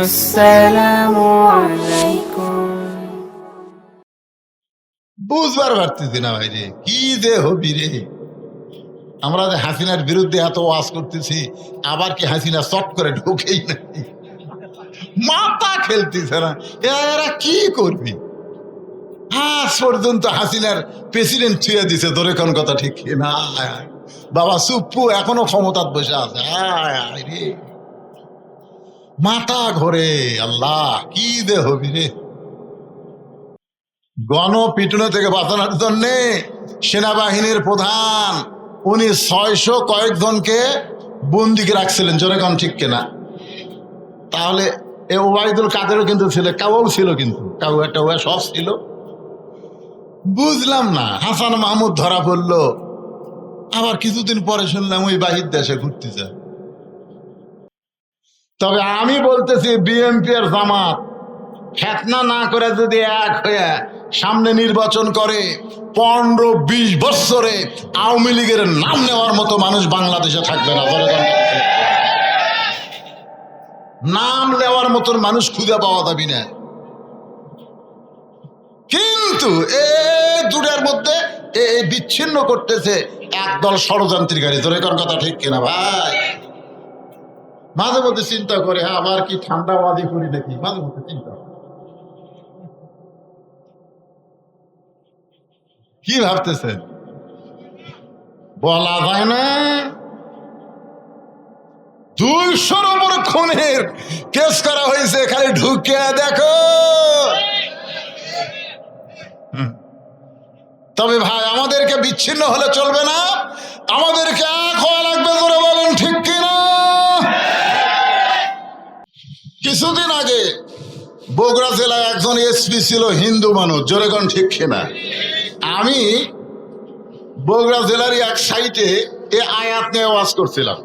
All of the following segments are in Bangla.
আসসালামু আলাইকুম। বুঝবার পারতেছি না ভাই রে, কি যে হবি রে। আমরা যে হাসিনার বিরুদ্ধে এত ওয়াজ করতেছি, আবার কি হাসিনা চট করে ঢুকেই নাকি, মাথা খেলতেছে না। এরা কি করবি? আজ পর্যন্ত হাসিনার প্রেসিডেন্ট ছুঁয়ে দিছে, তোরে কোন কথা ঠিক না? বাবা সুপ্পু এখনো ক্ষমতায় বসে আছে। রে মাথা ঘোরে। আল্লাহ, কি যে হবি রে। গণপিটুনি থেকে বাঁচানোর জন্য সেনাবাহিনীর প্রধান উনি 600 কয়েকজনকে বন্দিকে রাখছিলেন, জোরে কোন ঠিক কিনা? তাহলে এ ওবায়দুল কাদেরও কিন্তু ছিল, কাউও ছিল, কিন্তু কাউ একটা সব ছিল। বুঝলাম না, হাসান মাহমুদ ধরা পড়লো, আবার কিছুদিন পরে শুনলাম ওই বাহির দেশে ঘুরতে যায়। তবে আমি বলতেছি, বিএনপি আর জামাত ফেতনা না করে যদি এক হয়ে সামনে নির্বাচন করে, 15-20 বছরে আওয়ামী লীগের নাম নেওয়ার মতো মানুষ বাংলাদেশে থাকবে না। নাম নেওয়ার মতন মানুষ খুঁজে পাওয়া যাবে না। কিন্তু এই দুটার মধ্যে বিচ্ছিন্ন করতেছে একদল ষড়যন্ত্রীকারী। তোর এখন কথা ঠিক কিনা ভাই? মাঝে মধ্যে চিন্তা করে, হ্যাঁ আবার কি ঠান্ডাবাজি করি নাকি, মাঝে মধ্যে চিন্তা। কি ভাবতেছেন? বলা যায় না। 200-র উপর খুনের কেস করা হয়েছে, খালি ঢুকে দেখো। তবে ভাই, আমাদেরকে বিচ্ছিন্ন হলে চলবে না, আমাদেরকে এক হওয়া লাগবে। করে বলেন ঠিক কিনা? কিছুদিন আগে বগুড়া জেলায় একজন এসপি ছিল হিন্দু মানুষ, জোরে কোন ঠিক কিনা? আমি বগুড়া জেলার এক সাইটে এ আয়াত নিয়ে ওয়াজ করছিলাম।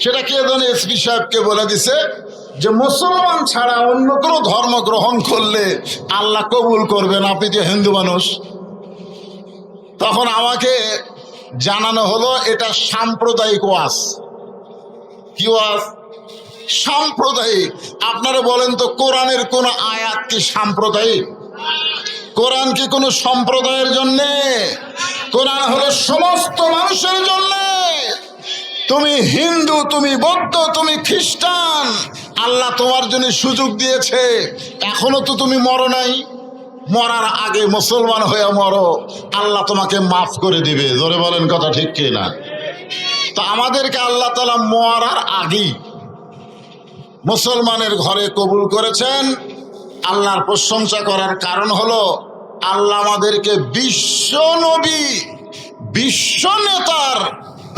সেটা কে যেন এসপি সাহেবকে বলে দিছে যে মুসলমান ছাড়া অন্য কোনো ধর্ম গ্রহণ করলে আল্লাহ কবুল করবেন, আপনি যে হিন্দু মানুষ। তখন আমাকে জানানো হলো এটা সাম্প্রদায়িক ওয়াজ। কি ওয়াজ? সাম্প্রদায়িক। আপনারা বলেন তো, কোরআনের কোন আয়াত কি সাম্প্রদায়িক? কোরআন কি কোনো সম্প্রদায়ের জন্যে? কোরআন হলো সমস্ত মানুষের জন্য। তুমি হিন্দু, তুমি বৌদ্ধ, তুমি খ্রিস্টান, আল্লাহ তোমার জন্য সুযোগ দিয়েছে। এখনো তো তুমি মরো নাই, মরার আগে মুসলমান হয়ে মরো, আল্লাহ তোমাকে মাফ করে দিবে। জোরে বলেন কথা ঠিক কিনা? তো আমাদেরকে আল্লাহ তাআলা মরার আগেই মুসলমানের ঘরে কবুল করেছেন। আল্লাহর প্রশংসা করার কারণ হলো আল্লাহ আমাদেরকে বিশ্ব নবী, বিশ্ব নেতার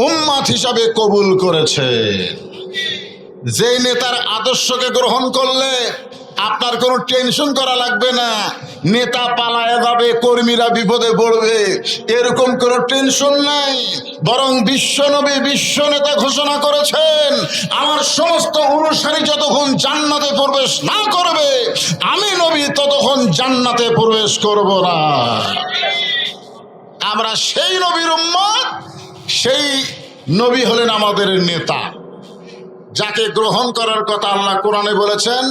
উম্মাত হিসাবে কবুল করেছে। যে নেতার আদর্শকে গ্রহণ করলে আপনার কোনো টেনশন করা লাগবে না, নেতা পালায় যাবে, কর্মীরা বিপদে পড়বে, এরকম কোনো টেনশন নাই। বরং বিশ্বনবী বিশ্ব নেতা ঘোষণা করেছেন, আমার সমস্ত অনুসারী যতক্ষণ জান্নাতে প্রবেশ না করবে, আমি নবী ততক্ষণ জান্নাতে প্রবেশ করব না। আমরা সেই নবীর উম্মত, সেই নবী হলেন আমাদের নেতা, যাকে গ্রহণ করার কথা আল্লাহ কোরআনে বলেছেন,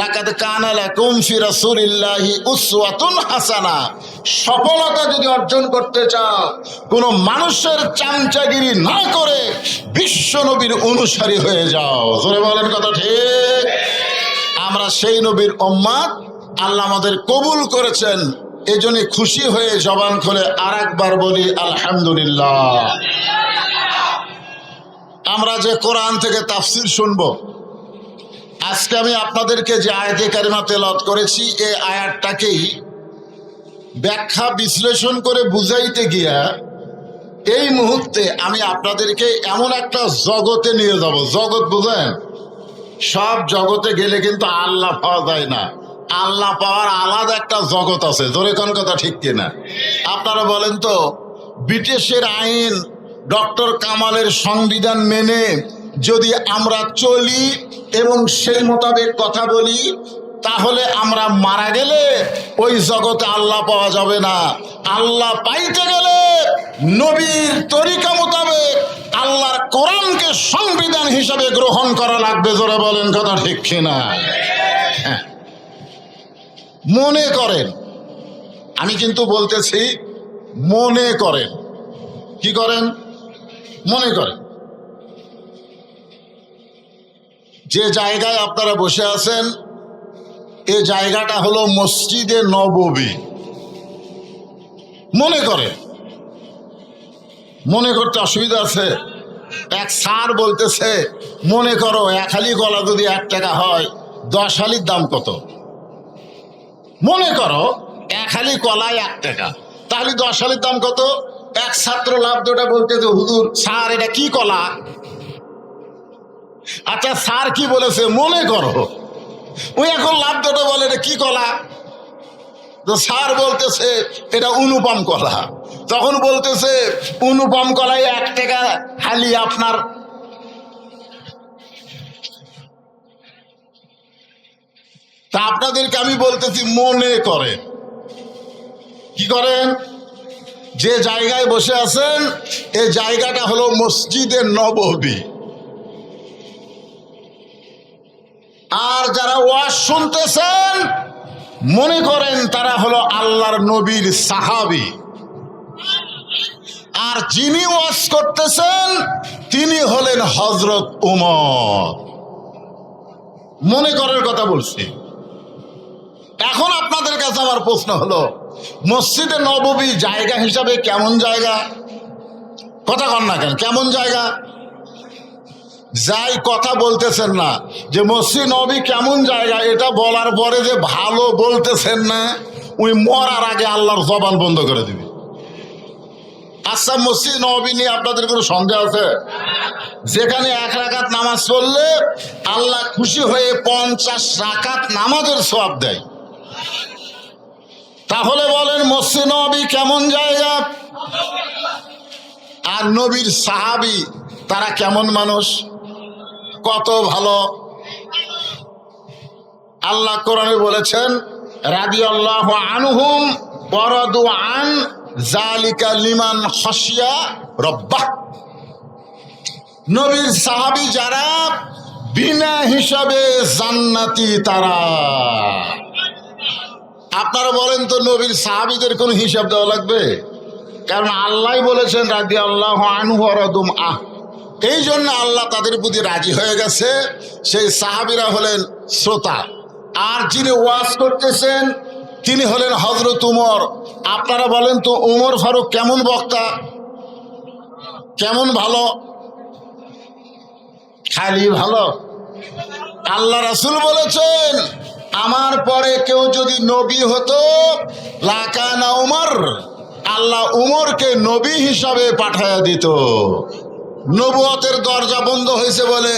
লাকাদ কানা লাকুম ফি রাসূলিল্লাহি উসওয়াতুন হাসানা। সফলতা যদি অর্জন করতে চাও, কোন মানুষের চামচাগিরি না করে বিশ্ব নবীর অনুসারী হয়ে যাও। জোরে বলেন কথা ঠিক? আমরা সেই নবীর উম্মত, আল্লাহ আমাদের কবুল করেছেন। এজন্য খুশি হয়ে জবান খুলে আরেকবার বলি আলহামদুলিল্লাহ। আমরা যে কোরআন থেকে তাফসীর শুনবো, আজকে আমি আপনাদেরকে যে আয়াতে কারিমা তেলাওয়াত করেছি, এই আয়াতটাকেই ব্যাখ্যা বিশ্লেষণ করে বুঝাইতে গিয়া এই মুহূর্তে আমি আপনাদেরকে এমন একটা জগতে নিয়ে যাব। জগৎ বুঝেন? সব জগতে গেলে কিন্তু আল্লাহ পাওয়া যায় না। আল্লাহ পাওয়ার আলাদা একটা জগৎ আছে। জোরে কোন কথা ঠিক কিনা? আপনারা বলেন তো, ব্রিটিশের আইন, ডক্টর কামালের সংবিধান মেনে যদি আমরা চলি এবং সেই মোতাবেক কথা বলি, তাহলে আমরা মারা গেলে ওই জগতে আল্লাহ পাওয়া যাবে না। আল্লাহ পাইতে গেলে নবীর তরিকা মোতাবেক আল্লাহর কোরআনকে সংবিধান হিসাবে গ্রহণ করা লাগবে। জোরে বলেন কথা ঠিক কিনা? হ্যাঁ, মনে করেন, আমি কিন্তু বলতেছি মনে করেন। কি করেন? মনে করেন যে জায়গায় আপনারা বসে আছেন এই জায়গাটা হলো মসজিদে নববী। মনে করেন, মনে করতে অসুবিধা আছে? এক স্যার বলতেছে মনে করো এক হালি কলা যদি 1 টাকা হয় 10 হালির দাম কত? মনে করো এক হালি কলায় 1 টাকা, তাহলে 10 হালির দাম কত? এক ছাত্র লাভ দুটা বলতেছে হুজুর স্যার এটা কি কলা? আচ্ছা স্যার কি বলেছে? মনে করো। ওই এখন লাভ দুটো বলে এটা কি কলা? তো স্যার বলতেছে এটা অনুপম কলা। তখন বলতেছে অনুপম কলায় 1 টাকা হালি আপনার। তা আপনাদেরকে আমি বলতেছি মনে করেন। কি করেন? যে জায়গায় বসে আছেন এই জায়গাটা হলো মসজিদে নববী। আর যারা ওয়াজ শুনতেছেন মনে করেন তারা হলো আল্লাহর নবীর সাহাবী। আর যিনি ওয়াজ করতেছেন তিনি হলেন হযরত উমর। মনে করার কথা বলছি। এখন আপনাদের কাছে আমার প্রশ্ন হলো মসজিদে নববী জায়গা হিসাবে কেমন জায়গা? কথা কন না কেন? কেমন জায়গা? যাই কথা বলতেছেন না যে মসজিদ নববী কেমন জায়গা, এটা বলার পরে যে ভালো বলতেছেন না, ওই মরার আগে আল্লাহর জবান বন্ধ করে দিবে। আচ্ছা মসজিদ নববী নিয়ে আপনাদের কোনো সন্দেহ আছে? যেখানে 1 রাকাত নামাজ পড়লে আল্লাহ খুশি হয়ে 50 রাকাত নামাজের সওয়াব দেয়। তাহলে বলেন মসজিদ নববী কেমন জায়গা? আর নবীর সাহাবী তারা কেমন মানুষ, কত ভালো। আল্লাহ কোরআনে বলেছেন রাদিয়াল্লাহু আনহুম ওয়া রাদু আন যালিকা লিমান খাশিয়া রাব্বাহ। নবীর সাহাবী যারা বিনা হিসাবে জান্নাতি তারা। আপনারা বলেন তো নবীর সাহাবীদের কোন হিসাব দেওয়া লাগবে? কারণ আল্লাহ বলেছেন রাদিয়াল্লাহু আনহু ওয়া রাদু আন। এই জন্য আল্লাহ তাদের প্রতি রাজি হয়ে গেছে। সেই সাহাবীরা হলেন শ্রোতা, আর যিনি ওয়াজ করতেছেন তিনি হলেন হযরত উমর। আপনারা বলেন তো উমর ফারুক কেমন বক্তা, কেমন ভালো? খালি ভালো? আল্লাহ রাসূল বলেছেন আমার পরে কেউ যদি নবী হতো লাকানা উমর, আল্লাহ উমরকে নবী হিসাবে পাঠায়া দিত। নবুয়তের দরজা বন্ধ হয়েছে বলে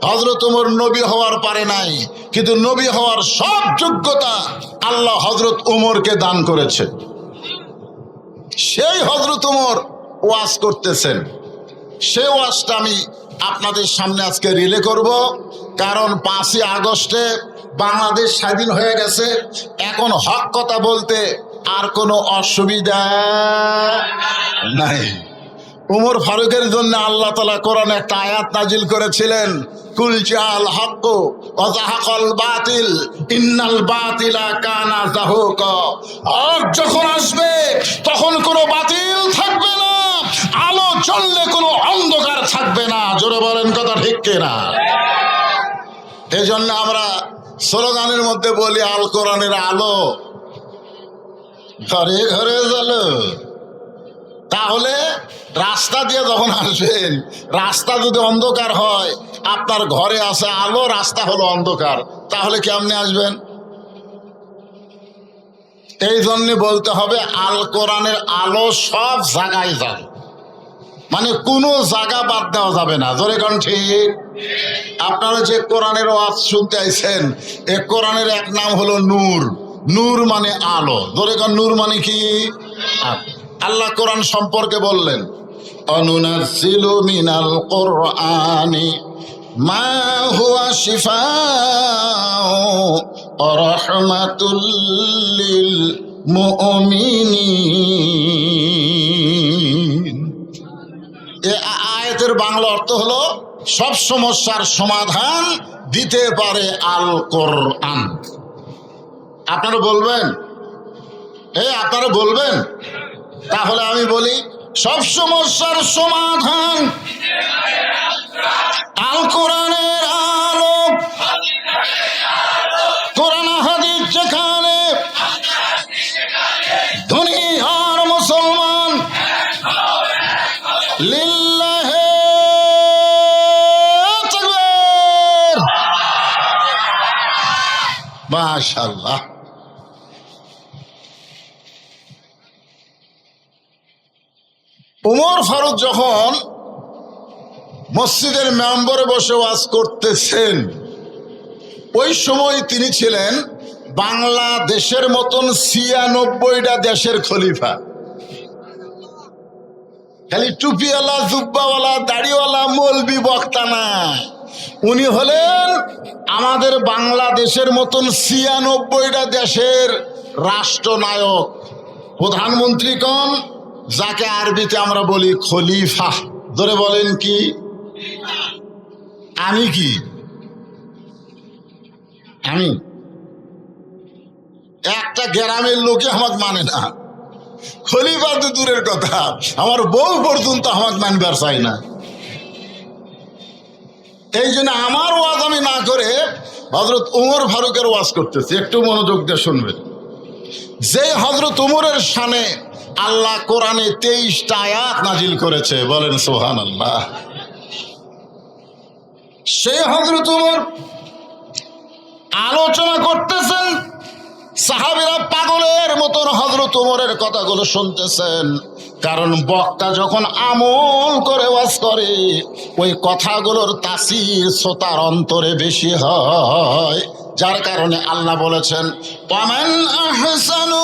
হযরত উমর নবী হওয়ার পারে নাই, কিন্তু নবী হওয়ার সব যোগ্যতা আল্লাহ হযরত উমরকে দান করেছে। সেই হযরত উমর ওয়াজ করতেছেন। সেই ওয়াজটা আমি আপনাদের সামনে আজকে রিলে করব। কারণ 5ই আগস্টে বাংলাদেশ স্বাধীন হয়ে গেছে, এখন হক কথা বলতে আর কোনো অসুবিধা নাই। উমর ফারুকের জন্য আল্লাহ তাআলা কোরআনে একটা আয়াত নাজিল করেছিলেন, কুল জাল হক ওয়া যাহাকাল বাতিল ইন্নাল বাতিলা কানা যাহুকা। হক যখন আসবে তখন কোনো বাতিল থাকবে না, আলো জ্বললে কোনো অন্ধকার থাকবে না। জোরে বলেন কথা ঠিক কিনা? এই জন্য আমরা স্লোগানের মধ্যে বলি আল কোরআনের আলো ঘরে ঘরে জ্বলো। তাহলে রাস্তা দিয়ে যখন আসবেন, রাস্তা যদি অন্ধকার হয়, আপনার ঘরে আছে আলো, রাস্তা হলো অন্ধকার, তাহলে কেমনে আসবেন? এই জন্য বলতে হবে আল কোরআনের আলো সব জায়গায় যাবে, মানে কোনো জায়গা বাদ দেওয়া যাবে না। জোরে কোন ঠিক? আপনারা যে কোরআনের ওয়াজ শুনতে আইছেন, এই কোরআনের এক নাম হলো নূর। নূর মানে আলো। জোরে কোন নূর মানে কি? আল্লাহ কোরআন সম্পর্কে বললেন অনুনাজ্জিলু মিনাল কুরআনি মা হুয়া শিফাউ ওয়া রাহমাতুল লিল মুমিনিন। এই আয়াতে আয়াতের বাংলা অর্থ হলো সব সমস্যার সমাধান দিতে পারে আল কোরআন। আপনারা বলবেন, আপনারা বলবেন? তাহলে আমি বলি, সব সমস্যার সমাধান আল কোরআনের আলো। কোরআন হাদিস যেখানে, ধনী আর মুসলমান লিল্লাহে তাকবীর। মাশাআল্লাহ। উমর ফারুক যখন মসজিদের মেম্বরে বসে ওয়াজ করতেছেন, ওই সময় তিনি ছিলেন বাংলাদেশের মতন ৯৬টা দেশের খলিফা। খালি টুপিওয়ালা, জুব্বাওয়ালা, দাড়িওয়ালা মৌলবি বক্তা না, উনি হলেন আমাদের বাংলাদেশের মতন ৯৬টা দেশের রাষ্ট্রনায়ক, প্রধানমন্ত্রী কোন, যাকে আরবিতে আমরা বলি খলিফা। ধরে বলেন কি? আমি কি? আমি একটা গ্রামের লোকে আমাকে মানে না, খলিফা তো দূরের কথা, আমার বউ পর্যন্ত আমাকে মানবার চাই না। এই জন্য আমার ওয়াজ আমি না করে হযরত উমর ফারুকের ওয়াজ করতেছি। একটু মনোযোগ দিয়ে শুনবেন। যে হযরত উমরের শানে আল্লাহ কোরআনে 23টা আয়াত নাজিল করেছে, বলেন সুবহানাল্লাহ। সেই হযরত উমর আলোচনা করতেছেন, সাহাবীরা পাগলের মতন হযরত উমরের কথাগুলো শুনতেছেন। কারণ বক্তা যখন আমল করে ওয়াজ করে, ওই কথাগুলোর তাসির শ্রোতার অন্তরে বেশি হয়। যার কারণে আল্লাহ বলেছেন, ওয়ামান আহসানু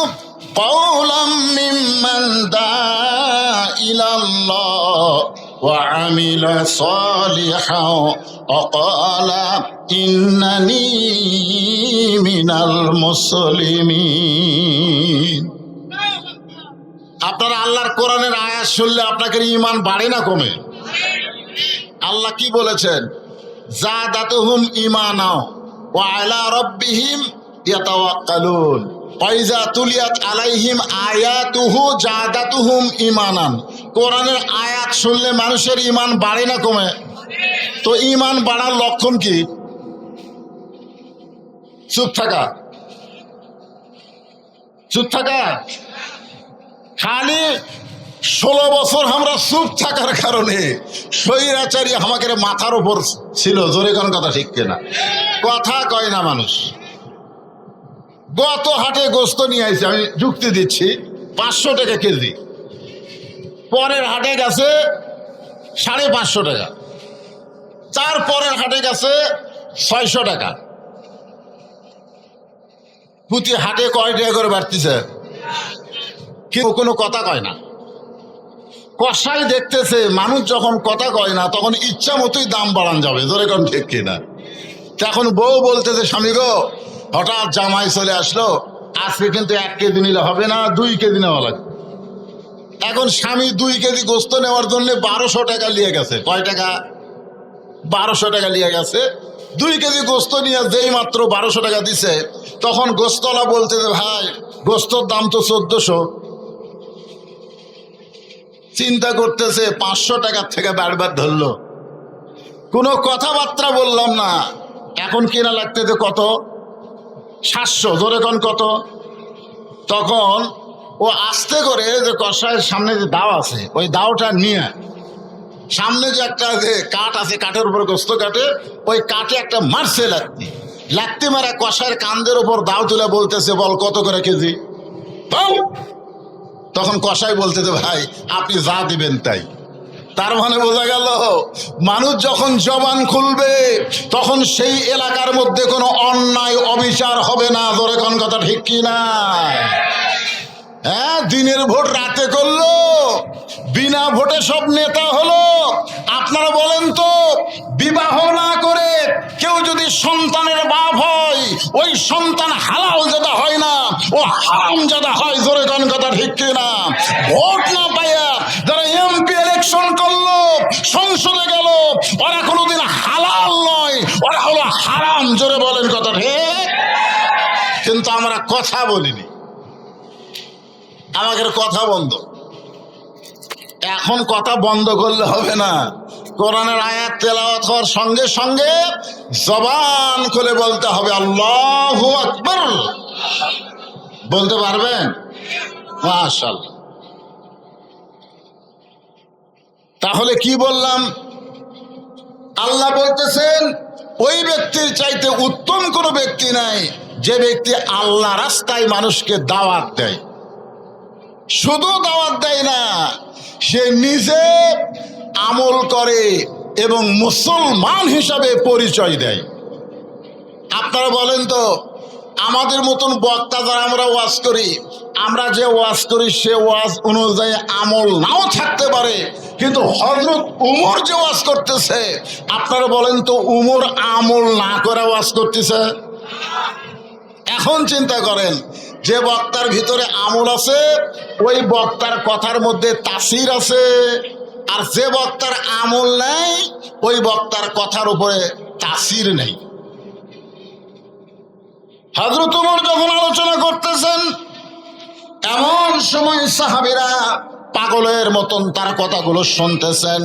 قولا ممن دعا إلى الله وعمل صالحا وقال إنني من المسلمين। আপনারা আল্লাহর কোরআনের আয়াত শুনলে আপনাদের ঈমান বাড়ে না কমে? আল্লাহ কি বলেছেন? জাদাতুহুম ঈমানা ওয়া আলা রাব্বিহিম ইয়াতাওয়াক্কালুন ওয়াইজা তুলিয়াত আলাইহিম আয়াতুহু জাদাতুহুম ঈমানান। কোরআনের আয়াত শুনলে মানুষের ঈমান বাড়ে না কমে? তো ঈমান বাড়ার লক্ষণ কি? চুপ থাকা, চুপ থাকা। খালি 16 বছর আমরা চুপ থাকার কারণে স্বৈরাচারী আমাকে মাথার উপর ছিল। জোরে কোন কথা ঠিক কিনা? কথা কয় না মানুষ। গত হাটে গোস্ত নিয়ে আইছে, আমি যুক্তি দিচ্ছি, 500 টাকা কেজি। পরের হাটে গেছে 550 টাকা, তারপরের হাটে গেছে 600 টাকা। প্রতি হাটে কয় টাকা করে বাড়তিছে? কেউ কোনো কথা কয় না। কষাই দেখতেছে মানুষ যখন কথা কয় না, তখন ইচ্ছা মতোই দাম বাড়ান যাবে। জোরে কোন ঠিক কিনা? এখন বউ বলতেছে, স্বামী গো, হঠাৎ জামাই চলে আসলো, আজকে কিন্তু 1 কেজি নিলে হবে না, 2 কেজি নেওয়া লাগবে। এখন স্বামী 2 কেজি গোস্ত নেওয়ার জন্য 1200 টাকা নিয়ে গেছে। কয় টাকা? 1200 টাকা নিয়ে গেছে। 2 কেজি গোস্ত নিয়ে যেই মাত্র 1200 টাকা দিছে, তখন গোস্তওয়ালা বলতেছে, ভাই গোস্তর দাম তো 1400। চিন্তা করতেছে 500 টাকার থেকে বারবার ধরলো, কোনো কথাবার্তা বললাম না। এখন কিনা লাগতেছে কত? 700। জোরে কোন কত? তখন ও আস্তে করে যে কষায়ের সামনে যে দাও আছে, ওই দাওটা নিয়ে সামনে যে একটা যে কাঠ আছে, কাঠের উপর গোস্ত কাটে, ওই কাঠে একটা মারছে লাত্তি মারা কষায়ের কান্দের উপর দাও তুলে বলতেছে, বল কত করে কেজি? তখন কষাই বলতেছে, ভাই আপনি যা দিবেন তাই। তার মানে বোঝা গেল, মানুষ যখন জবান খুলবে তখন সেই এলাকার মধ্যে কোনো অন্যায় অবিচার হবে না। ধরে কোন কথা ঠিক কি না? হ্যাঁ, দিনের ভোট রাতে করলো, বিনা ভোটে সব নেতা হলো। আপনারা বলেন তো, বিবাহ না করে কেউ যদি সন্তানের বাপ হয়, ওই সন্তান হালাল জাদা হয় না, ও হারাম জাদা হয়। জোরে কোন কথা ঠিক কিনা? ভোট না পাইয়া যারা এমপি ইলেকশন করলো, সংসদে গেল, ওরা কোনোদিন হালাল নয়, ওরা হলো হারাম। জোরে বলেন কথা ঠিক। কিন্তু আমরা কথা বলিনি, আমাদের কথা বন্ধ। এখন কথা বন্ধ করলে হবে না, কোরআনের আয়াত তেলাওয়াত হওয়ার সঙ্গে সঙ্গে জবান খুলে বলতে হবে আল্লাহু আকবার। বলতে পারবেন? মাশাআল্লাহ। তাহলে কি বললাম? আল্লাহ বলতেছেন ওই ব্যক্তির চাইতে উত্তম কোনো ব্যক্তি নাই যে ব্যক্তি আল্লাহ রাস্তায় মানুষকে দাওয়াত দেয়। শুধু দাওয়াত দেয় না, সে নিজে আমল করে এবং মুসলমান হিসাবে পরিচয় দেয়। আপনারা বলেন তো, আমাদের মতন বক্তা যারা আমরা ওয়াজ করি, আমরা যে ওয়াজ করি সে ওয়াজ অনুযায়ী আমল নাও থাকতে পারে, কিন্তু হযরত উমর যে ওয়াজ করতেছে, আপনারা বলেন তো উমর আমল না করে ওয়াজ করতেছে? এখন চিন্তা করেন, যে বক্তার ভিতরে আমল আছে ওই বক্তার কথার মধ্যে তাসির আছে, আর যে বক্তার আমল নেই ওই বক্তার কথার উপরে তাসির নেই। হযরত ওমর যখন আলোচনা করতেছেন, এমন সময় সাহাবীরা পাগলের মতন তার কথাগুলো শুনতেছেন।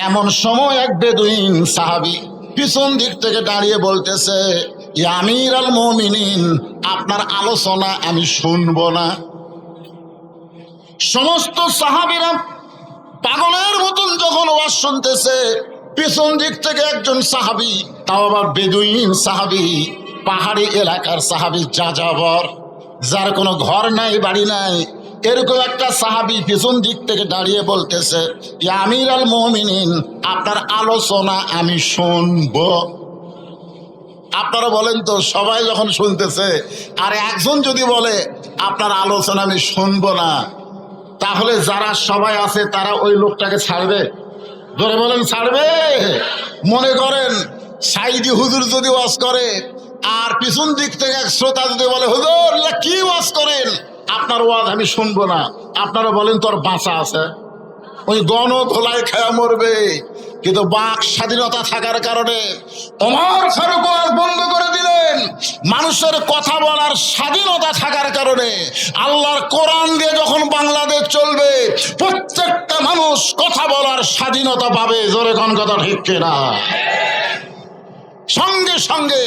এমন সময় এক বেদুইন সাহাবী পিছন দিক থেকে দাঁড়িয়ে বলতেছে, ইয়া আমিরাল মুমিনিন, আপনার আলোচনা আমি শুনবো না। সমস্ত সাহাবীরা পাগলের মতন যখন ওয়াজ শুনতেছে, পিছন দিক থেকে একজন সাহাবী, তাও আবার বেদুইন সাহাবী, পাহাড়ি এলাকার সাহাবী, যাযাবর, যার কোনো ঘর নাই বাড়ি নাই, এরকম একটা সাহাবী পিছন দিক থেকে দাঁড়িয়ে বলতেছে, ইয়া আমিরাল মুমিনিন, আপনার আলোচনা আমি শুনবো। আপনারা বলেন তো, সবাই যখন শুনতেছে আর একজন যদি বলে আপনার আলোচনা আমি শুনবো না, তাহলে যারা সবাই আছে তারা ওই লোকটাকে ছাড়বে? ধরে বলেন ছাড়বে? মনে করেন সাইদি হুজুর যদি ওয়াজ করে আর পিছন দিক থেকে এক শ্রোতা যদি বলে, হুজুর কি ওয়াজ করেন, আপনার ওয়াজ আমি শুনবো না, আপনারা বলেন তোর বাঁচা আছে? ওই গণ ধোলাই খায়া মরবে। কিন্তু বাক স্বাধীনতা থাকার কারণে ওমর ফারুক ওয়াজ বন্ধ করে দিলেন। মানুষের কথা বলার স্বাধীনতা থাকার কারণে আল্লাহর কোরআন দিয়ে যখন বাংলাদেশ চলবে, প্রত্যেকটা মানুষ কথা বলার স্বাধীনতা পাবে। জোরে কোন কথা ঠিক কিনা? সঙ্গে সঙ্গে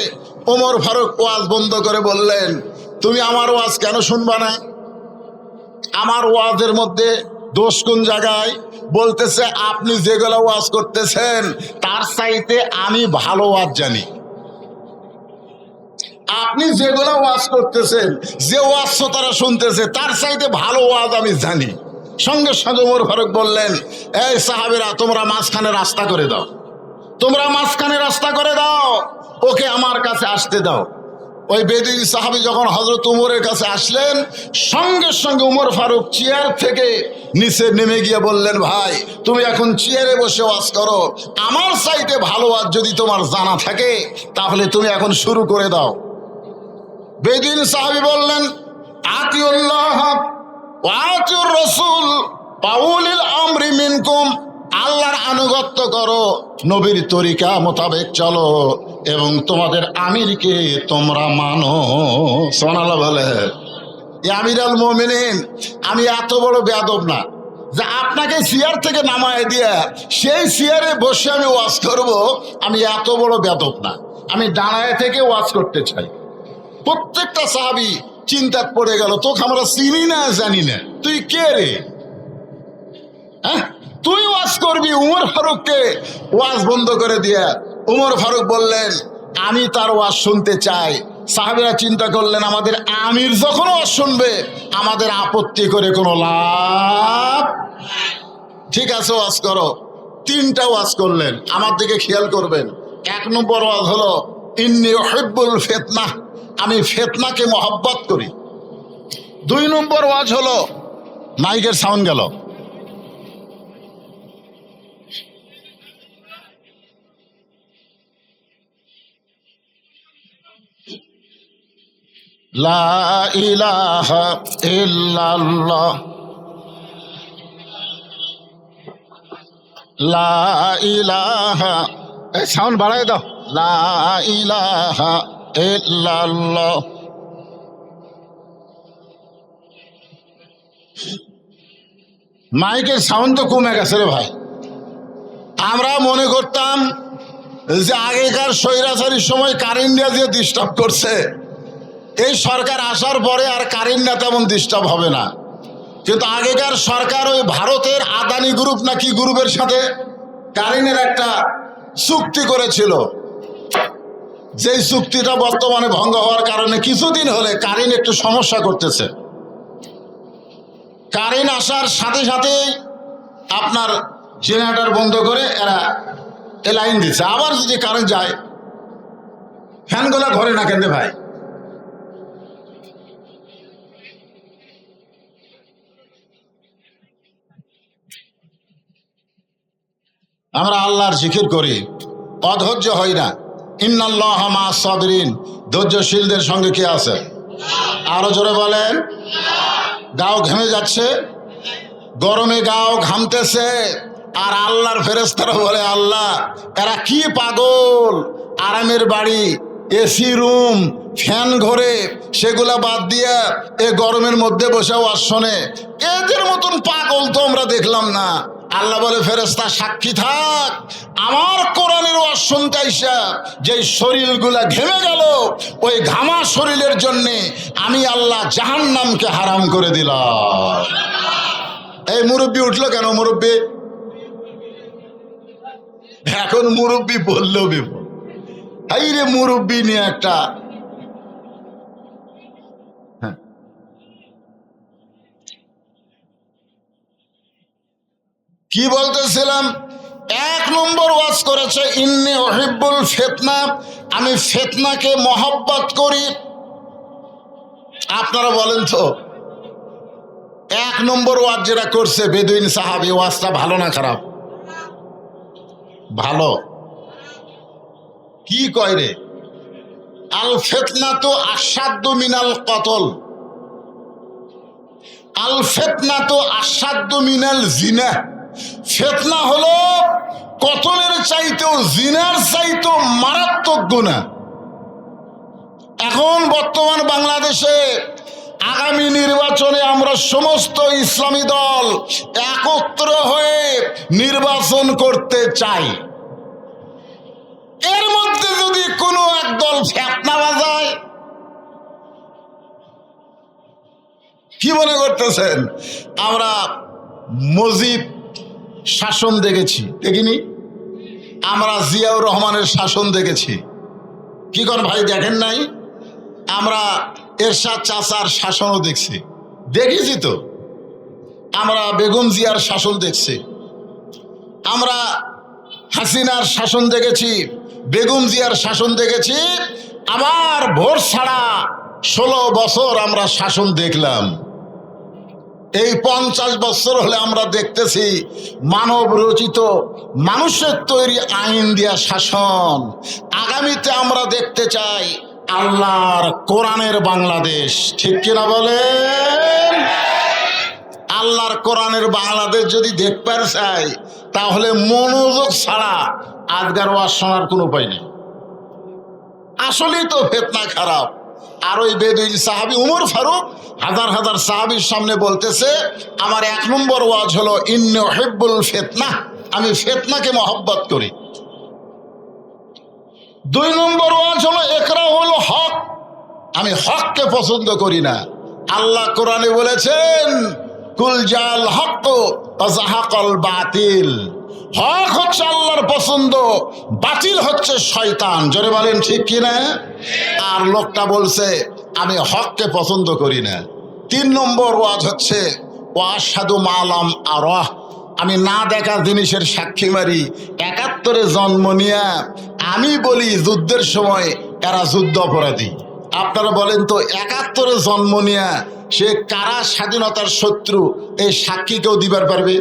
ওমর ফারুক ওয়াজ বন্ধ করে বললেন, তুমি আমার ওয়াজ কেন শুনবা না? আমার ওয়াজের মধ্যে দোষ কোন জায়গায়? বলতেছে, আপনি যেগুলো ওয়াজ করতেছেন তার চাইতে আমি ভালো ওয়াজ জানি। আপনি যেগুলো ওয়াজ করতেছেন, যে ওয়াজ তারা শুনতেছে, তার চাইতে ভালো ওয়াজ আমি জানি। সঙ্গে সঙ্গে ওমর ফারুক বললেন, এই সাহাবীরা, তোমরা মাঝখানে রাস্তা করে দাও, তোমরা মাঝখানে রাস্তা করে দাও, ওকে আমার কাছে আসতে দাও। ওই বেদুইন সাহাবী যখন হযরত উমরের কাছে আসলেন, সঙ্গে সঙ্গে উমর ফারুক চেয়ার থেকে নিচে নেমে গিয়ে বললেন, ভাই তুমি এখন চেয়ারে বসে ওয়াজ করো, আমার চাইতে ভালো ওয়াজ যদি তোমার জানা থাকে তাহলে তুমি এখন শুরু করে দাও। বেদুইন সাহাবী বললেন, আতিউল্লাহ ওয়া আতিউর রাসূল ওয়া উলিল আমরি মিনকুম, আল্লাহর আনুগত্য করো, নবীর তরিকা মোতাবেক চলো, এবং তোমাদের আমিরকে তোমরা মানো। সুবহানাল্লাহ বলে। আমিরাল মুমিনিন, আমি এত বড় বেয়াদব না যে আপনাকে চেয়ার থেকে নামায় দিয়ে সেই চেয়ারে বসে আমি ওয়াজ করব। আমি এত বড় বেয়াদব না, আমি দাঁড়ায় থেকে ওয়াজ করতে চাই। প্রত্যেকটা সাহাবী চিন্তায় পড়ে গেল, তোকে আমরা চিনি না, জানি না, তুই কে রে? হ্যাঁ, তুই ওয়াজ করবি? উমর ফারুককে ওয়াজ বন্ধ করে দিয়ে উমর ফারুক বললেন, আমি তার ওয়াজ শুনতে চাই। সাহাবীরা চিন্তা করলেন, আমাদের আমির যখন ওয়াজ শুনবে আমাদের আপত্তি করে কোনো লাভ। ঠিক আছে, ওয়াজ করো। তিনটা ওয়াজ করলেন। আমার দিকে খেয়াল করবেন। 1 নম্বর ওয়াজ হলো, ইন্নী উহিব্বুল ফিতনাহ, আমি ফিতনাকে মহব্বত করি। 2 নম্বর ওয়াজ হলো, মাইকের সাউন্ড গেল, লা ইলাহা ইল্লাল্লাহ লা ইলাহা, এই সাউন্ড বাড়াই দাও, লা ইলাহা ইল্লাল্লাহ। মাইকের সাউন্ড তো কমে গেছে রে ভাই। আমরা মনে করতাম যে আগেকার স্বৈরাচারীর সময় কারেন্ট দিয়ে ডিস্টার্ব করছে, এই সরকার আসার পরে আর কারেন্ট না তেমন ডিস্টার্ব হবে না। কিন্তু আগেকার সরকার ওই ভারতের আদানি গ্রুপ নাকি গ্রুপের সাথে কারেন্টের একটা চুক্তি করেছিল, যেই চুক্তিটা বর্তমানে ভঙ্গ হওয়ার কারণে কিছুদিন হলে কারেন্ট একটু সমস্যা করতেছে। কারেন্ট আসার সাথে সাথে আপনার জেনারেটর বন্ধ করে এরা এ লাইন দিচ্ছে। আবার যদি কারেন্ট যায় ফ্যানগুলো ঘরে না কেন ভাই? আমরা আল্লাহর জিকির করি, অধৈর্য হই না। ইন্নাল্লাহ মা'আস সাবিরিন, ধৈর্যশীলদের সঙ্গে কে আছে? আরো জোরে বলেন। গাও ঘেমে যাচ্ছে, গরমে গাও ঘামতেছে, আর আল্লাহর ফেরেশতারা বলে আল্লাহ এরা কি পাগল, আরামের বাড়ি, এসি রুম, ফ্যান ঘরে, সেগুলা বাদ দিয়ে এ গরমের মধ্যে বসে ওয়াজ শোনে, এদের মতন পাগল তো আমরা দেখলাম না। আল্লাহ বলে ফেরেশতা সাক্ষী থাক, আমার কোরআনের ওয়াজ শুনতে আইসা যেই শরীরগুলা ঘেমে গেল, ওই ঘামা শরীরের জন্যে আমি আল্লাহ জাহান্নামকে হারাম করে দিলাম। এই মুরব্বী উঠলো কেন? মুরব্বী এখন মুরব্বী বললেও বিপদ। এই রে মুরব্বী নিয়ে একটা কি বলতেছিলাম, 1 নম্বর ওয়াজ করেছে ইন্নী উহিব্বুল ফিতনা, আমি ফিতনাকে মহব্বত করি। আপনারা বলেন তো 1 নম্বর ওয়াজ যেটা করছে বেদুইন সাহাবী, ওয়াজটা ভালো না খারাপ? ভালো। কি কয় রে? আল ফিতনাতু আশাদ্দু মিনাল কতল, আল ফিতনাতু আশাদ্দু মিনাল জিনা। ফিতনা হলো কতলের চাইতেও, জিনার চাইতেও মারাত্মক গুনাহ। এখন বর্তমান বাংলাদেশে আগামী নির্বাচনে আমরা সমস্ত ইসলামী দল একত্র হয়ে নির্বাচন করতে চাই। এর মধ্যে যদি কোনো এক দল ফিতনা বাজায়, কি মনে করতেছেন? আমরা মুজিব শাসন দেখেছি, দেখিনি? আমরা জিয়াউর রহমানের শাসন দেখেছি, কি কর ভাই দেখেন নাই? আমরা এরশাদ চাচার শাসনও দেখেছি তো। আমরা বেগম জিয়ার শাসন দেখছি, আমরা হাসিনার শাসন দেখেছি, বেগম জিয়ার শাসন দেখেছি। আবার ভোট ছাড়া 16 বছর আমরা শাসন দেখলাম। এই 50 বছর হলে আমরা দেখতেছি মানব রচিত, মানুষের তৈরি আইন দিয়া শাসন। আগামীতে আমরা দেখতে চাই আল্লাহর কোরআনের বাংলাদেশ, ঠিক কিনা বলেন? আল্লাহর কোরআনের বাংলাদেশ যদি দেখবার চাই, তাহলে মনোযোগ ছাড়া আজগার ওয়াজ শোনার কোনো উপায় নেই। আসলেই তো ফিতনা খারাপ। আর ওই বেদুইন সাহাবী উমর ফারুক হাজার হাজার সাহাবীর সামনে বলতেছে, আমার 1 নম্বর ওয়াজ হলো ইন্নী উহিব্বুল ফিতনা, আমি ফিতনাকে মহব্বত করি। 2 নম্বর ওয়াজ হলো ইকরাহুল হক, আমি হককে পছন্দ করি না। আল্লাহ কোরআনে বলেছেন কুল জাল হক ওয়া যাহাকাল বাতিল, হক হচ্ছে আল্লাহর পছন্দ, বাতিল হচ্ছে শয়তান। জোরে বলেন ঠিক কিনা? আর লোকটা বলছে আমি হককে পছন্দ করি না। 3 নম্বর ওয়াজ হচ্ছে ওয়াশহাদু মা লাম আরাহ, আমি না দেখা জিনিসের সাক্ষী মারি। 71-এ জন্ম নিয়া আমি বলি যুদ্ধের সময় এরা যুদ্ধ অপরাধী। আপনারা বলেন তো 71-এ জন্ম নিয়া সে কারা স্বাধীনতার শত্রু, এই সাক্ষী কেউ দিবার পারবে?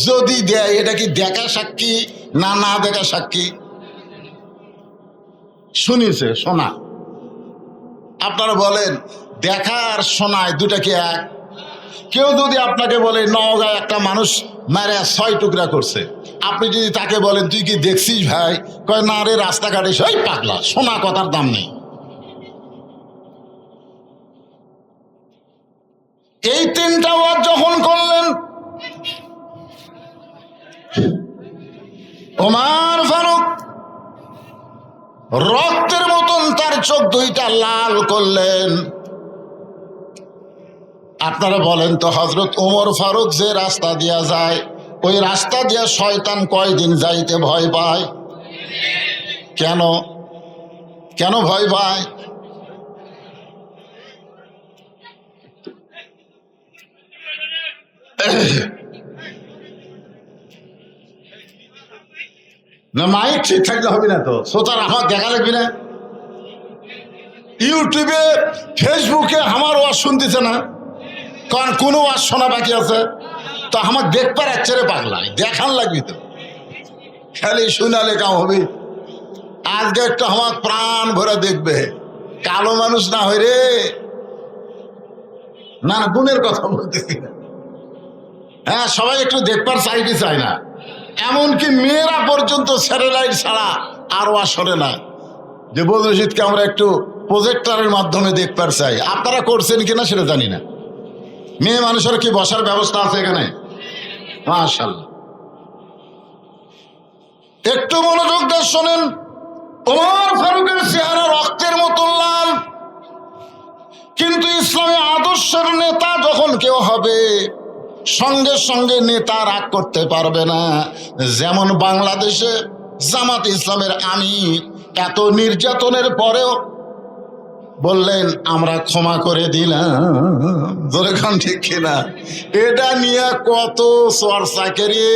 যদি দেয় এটা কি দেখা সাক্ষী না না দেখা সাক্ষী? শুনিছে শোনা? আপনারা বলেন দেখা আর শোনায় দুটা কি এক? কেউ যদি আপনাকে বলে নওগাঁয় একটা মানুষ মারে 6 টুকরা করছে। আপনি যদি তাকে বলেন তুই কি দেখছিস ভাই, কয় না রে রাস্তাঘাটে সেই পাগলা, সোনা কথার দাম নেই। এই 3টা ওয়াজ যখন করলেন, ওমর ফারুক রক্তের মতন তার চোখ 2টা লাল করলেন। আপনারা বলেন তো হযরত ওমর ফারুক যে রাস্তা দিয়া যায়, ওই রাস্তা দিয়া শয়তান কয়দিন যাইতে ভয় পায়? কেন কেন ভয় পায়? না মাইক ঠিক থাকলে হবে না তো, শ্রোতার আমার দেখা লাগবে না? ইউটিউবে ফেসবুকে আমার ওয়াজ শুনতেছে না, কারণ কোনো ওয়াজ শোনা বাকি আছে তো আমার দেখবার একচারে পাগলায় দেখান লাগবে তো, খালি শুনালে কাম হবে। আজকে একটু আমার প্রাণ ভরে দেখবে, কালো মানুষ না হয় রে, না গুণের কথা বলতেছি না। হ্যাঁ, সবাই একটু দেখবার চাইতে চায় না, এমনকি মেয়েরা পর্যন্ত স্যাটেলাইট ছাড়া আর ওয়াজ শোনে না। যে বদর রশিদকে আমরা একটু প্রজেক্টরের মাধ্যমে দেখবার চাই, আপনারা করছেন কিনা সেটা জানি না। মেয়ে মানুষের কি বসার ব্যবস্থা আছে এখানে? মাশাআল্লাহ। একটু মনোযোগ দিয়ে শোনেন। ওমর ফারুকের চেহারা রক্তের মতো লাল, কিন্তু ইসলামী আদর্শের নেতা যখন কেউ হবে, সঙ্গে সঙ্গে নেতা রাগ করতে পারবে না। যেমন বাংলাদেশে জামাত ইসলামের আমির এত নির্যাতনের পরেও বললেন আমরা ক্ষমা করে দিলাম, যেরকম ঠিক কিনা? এটা নিয়ে কত চর্চা করে,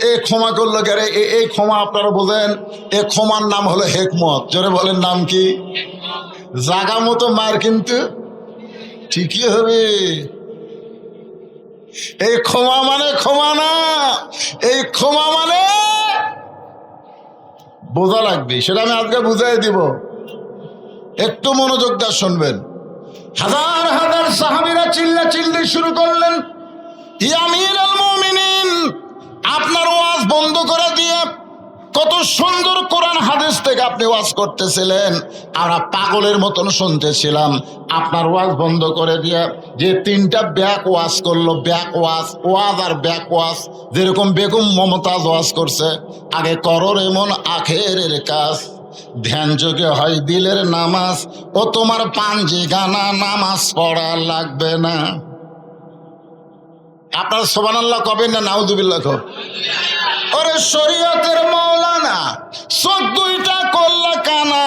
এ ক্ষমা করলো কে? এই ক্ষমা আপনারা বোঝেন, এ ক্ষমার নাম হলো হেকমত। জোরে বলেন নাম কি? জাগা মতো মার কিন্তু ঠিকই হবে। এই ক্ষমা মানে ক্ষমা না, এই ক্ষমা মানে বোঝা লাগবে, সেটা আমি আজকে বুঝাই দিব। একটু মনোযোগ দিয়ে শুনবেন। হাজার হাজার সাহাবীরা চিল্লা চিল্লি শুরু করলেন, ইয়া আমিরুল মুমিনিন, আপনার ওয়াজ বন্ধ করে দিয়ে কত সুন্দর কোরআন হাদিস থেকে আপনি ওয়াজ করতেছিলেন, আমরা পাগলের মতন শুনতেছিলাম। আপনার ওয়াজ বন্ধ করে দিয়ে যে 3টা ব্যাক ওয়াজ করলো, ব্যাক ওয়াজ আর ব্যাক ওয়াজ, যেরকম বেগম মমতাজ ওয়াজ করছে, আগে করো এমন আখেরের কাজ, ধ্যান যোগে হয় দিলের নামাজ, ও তোমার পাঞ্জি গানা নামাজ পড়া লাগবে না। আপনার সুবহানাল্লাহ কবেন না নাউযুবিল্লাহ কবেন? ওরে শরীয়তের মাওলানা, চোখ 2টা করলা কানা,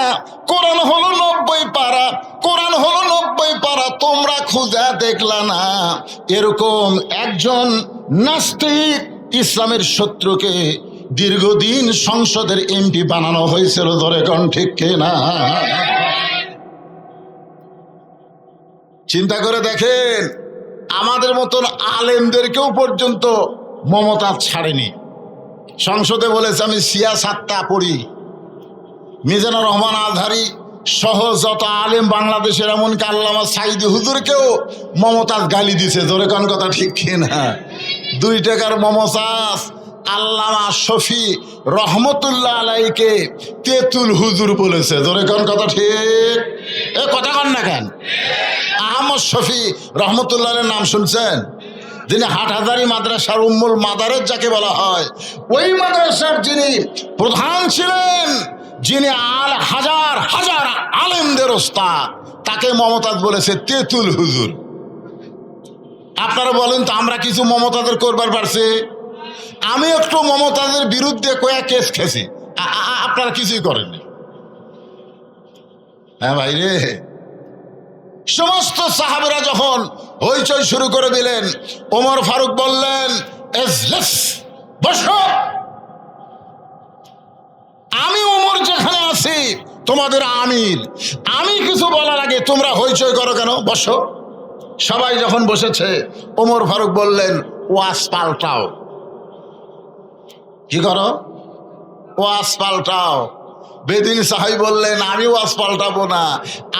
কোরআন হলো 90 পারা, কোরআন হলো 90 পারা, তোমরা খুঁজা দেখলা না। এরকম একজন নাস্তিক ইসলামের শত্রুকে দীর্ঘদিন সংসদের এমপি বানানো হয়েছিল। ধরে কোন ঠিক কিনা? চিন্তা করে দেখেন, আমাদের মতন আলেমদেরকেও পর্যন্ত মমতা ছাড়েনি। সংসদে বলেছে আমি সিয়াসাতটা পড়ি, মিজানুর রহমান আজহারি সহ যত আলেম বাংলাদেশের, এমনকি আল্লামা সাইদি হুজুরকেও মমতাজ গালি দিছে। জোরে কোন কথা ঠিক কিনা? 2 টাকার মমতাজ আল্লামা শফি রহমতুল্লাহ আলাইকে তেতুল হুজুর বলেছে। জোরে কোন কথা ঠিক? এ কথা কন না কেন? আহমদ শফি রহমতুল্লাহ নাম শুনছেন? যিনি হাটহাজারী মাদ্রাসার উম্মুল মাদারেজ যাকে বলা হয়, ওই মাদ্রাসার যিনি প্রধান ছিলেন, যিনি হাজার হাজার আলেমদের ওস্তাদ, তাকে মমতাজ বলেছে তেতুল হুজুর। আপনারা বলেন তো আমরা কিছু মমতাজের করবার পারছি? আমি একটু মমতাজের বিরুদ্ধে কয়েক কেস খেয়েছি, আপনারা কিছুই করেননি। হ্যাঁ ভাই রে, সমস্ত সাহাবীরা যখন হইচই শুরু করে দিলেন, ওমর ফারুক বললেন এজলিস, বসো। আমি ওমর যেখানে আছি তোমাদের আমির, আমি কিছু বলার আগে তোমরা হইচই করো কেন? বসো। সবাই যখন বসেছে, ওমর ফারুক বললেন ওয়াজ পাল্টাও। কি করো? ওয়াজ পাল্টাও। বেদিনী সাহাবী বললেন আমি ওয়াজ পাল্টাবো না,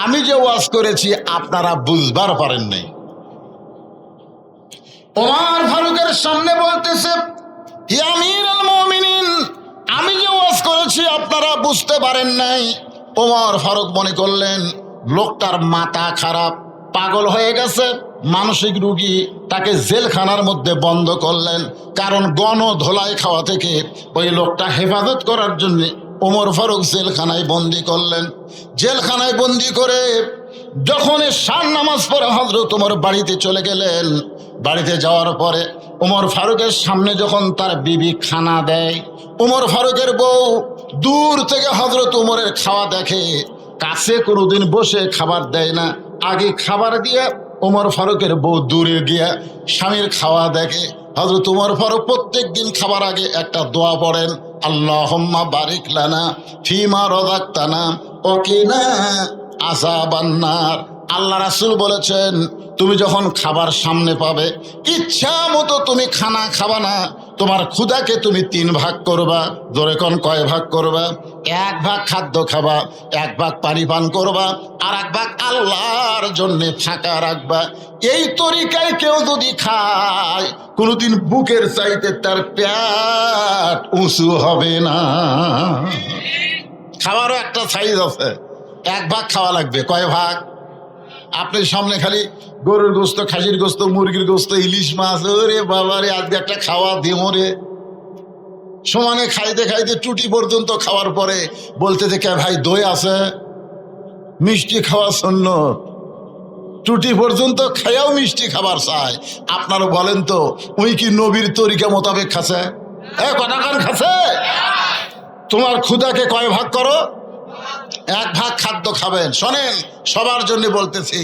আমি যে ওয়াজ করেছি আপনারা বুঝবার পারেন নাই। ওমর ফারুকের সামনে বলতেছে, ইয়া আমিরুল মুমিনিন, আমি যে ওয়াজ করেছি আপনারা বুঝতে পারেন নাই। ওমর ফারুক মনে করলেন লোকটার মাথা খারাপ, পাগল হয়ে গেছে, মানসিক রোগী, তাকে জেলখানার মধ্যে বন্ধ করলেন। কারণ গণধোলাই খাওয়া থেকে ওই লোকটা হেফাজত করার জন্য ওমর ফারুক জেলখানায় বন্দি করলেন। জেলখানায় বন্দি করে যখন শান নামাজ পড়ে হযরত ওমর বাড়িতে চলে গেলেন। বাড়িতে যাওয়ার পরে ওমর ফারুকের সামনে যখন তার বিবি খানা দেয়, ওমর ফারুকের বউ দূর থেকে হযরত ওমরের খাওয়া দেখে, কাছে কোনোদিন বসে খাবার দেয় না। আগে খাবার দিয়ে ওমর ফারুকের বউ দূরে গিয়া স্বামীর খাওয়া দেখে। হযরত ওমর ফারুক প্রত্যেক দিন খাবার আগে একটা দোয়া পড়েন, আল্লাহুম্মা বারিক লানা ফিমা রাযাকতানা ওয়াকিনা আযাবান নার। আল্লাহ রাসূল বলেছেন, তুমি যখন খাবার সামনে পাবে, ইচ্ছা মতো তুমি খানা খাবা না, তোমার ক্ষুধাকে তুমি 3 ভাগ করবা। জোরে কোন কয় ভাগ করবা? 1 ভাগ খাদ্য খাবা, 1 ভাগ পানি পান করবা, আর 1 ভাগ আল্লাহর জন্য ফাঁকা রাখবা। এই তরিকায় কেউ যদি খায়, কোনোদিন বুকের চাইতে তার পেট উঁচু হবে না। খাবারও একটা সাইজ আছে, 1 ভাগ খাওয়া লাগবে। কয় ভাগ? আপনার সামনে খালি গরুর গোস্ত, খাসির গোস্ত, মুরগির গোস্ত, ইলিশ মাছ, ওরে বাবারে আজকে একটা খাওয়া দিমো রে। সমানে খাইতে খাইতে টুটি পর্যন্ত খাওয়ার পরে বলতে থেকে, ভাই দই আছে? মিষ্টি খাওয়া সুন্নত। টুটি পর্যন্ত খাইয়াও মিষ্টি খাবার চায়। আপনারা বলেন তো, ওই কি নবীর তরিকা মোতাবেক খাচ্ছে? কটাকান খাচ্ছে? তোমার ক্ষুধাকে কয় ভাগ করো? 1 ভাগ খাদ্য খাবেন। শোনেন, সবার জন্য বলতেছি,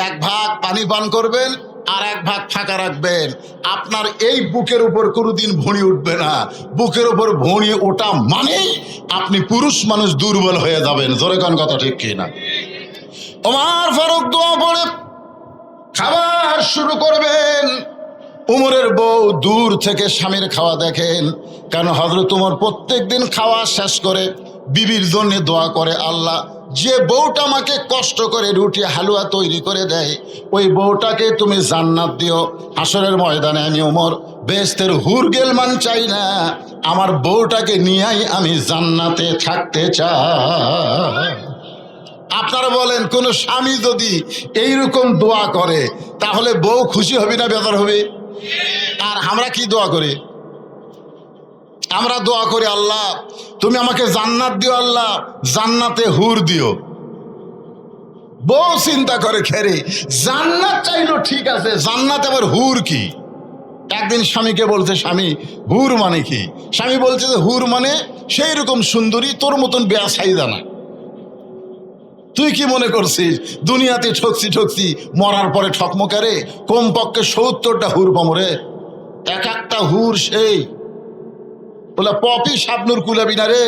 1 ভাগ পানি পান করবেন, আর 1 ভাগ ফাঁকা রাখবেন। আপনার এই বুকের উপর কোনোদিন ভুঁড়ি উঠবে না। বুকের উপর ভুঁড়ি ওঠা মানেই আপনি পুরুষ মানুষ দুর্বল হয়ে যাবেন। জোরে কোন কথা ঠিক কিনা? ওমর ফারুক দোয়া পড়ে খাবার শুরু করবেন। উমরের বউ দূর থেকে স্বামীর খাওয়া দেখেন। কারণ হযরত উমর প্রত্যেক দিন খাওয়া শেষ করে বিবির জন্য দোয়া করে, আল্লাহ, যে বউটা আমাকে কষ্ট করে রুটি হালুয়া তৈরি করে দেয়, ওই বউটাকে তুমি জান্নাত দিও। হাসরের ময়দানে আমি উমর বেহেশতের হুর গেলমান চাই না, আমার বউটাকে নিয়েই আমি জান্নাতে থাকতে চাই। আপনারা বলেন, কোন স্বামী যদি এইরকম দোয়া করে, তাহলে বউ খুশি হবে না বেজার হবে? আর আমরা কি দোয়া করি? আমরা দোয়া করি, আল্লাহ তুমি আমাকে জান্নাত দিও, আল্লাহ জান্নাতে হুর দিও। বউ চিন্তা করে, খেরে জান্নাত চাইলো ঠিক আছে, জান্নাত আবার হুর কি? একদিন স্বামীকে বলছে, স্বামী হুর মানে কি? স্বামী বলছে যে, হুর মানে সেই রকম সুন্দরী, তোর মতন বেয়া সাইদা না। তুই কি মনে করছিস দুনিয়াতে ঠকছি ঠকছি, মরার পরে ঠকমকারে কমপক্ষে 70টা হুর পামরে। 1-1টা হুর সেই বলে পপি শাবনুর কুলাবি না রে।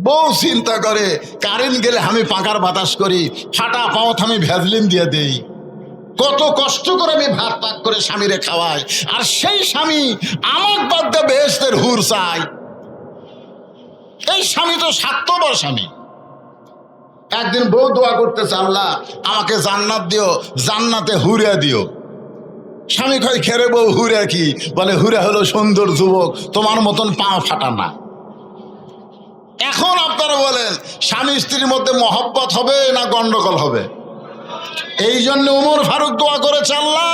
বউ চিন্তা করে, কারেন্ট গেলে আমি পাকার বাতাস করি, ফাটা পাওত আমি ভ্যাজলিন দিয়ে দেই, কত কষ্ট করে আমি ভাত পাক করে স্বামীরে খাওয়াই, আর সেই স্বামী আমার বাদ দিয়ে বেহেশতের হুর চাই। এই স্বামী তো স্বার্থপর স্বামী। একদিন বউ দোয়া করতেছে, আল্লাহ আমাকে জান্নাত দিও, জান্নাতে হুরা দিও। স্বামী কয়, খেরে বউ হুরা কি? বলে, হুরা হলো সুন্দর যুবক, তোমার মতন পা ফাটা না। এখন আপনারা বলেন, স্বামী স্ত্রীর মধ্যে মহব্বত হবে না গন্ডগোল হবে? এই জন্য উমর ফারুক দোয়া করেছে, আল্লাহ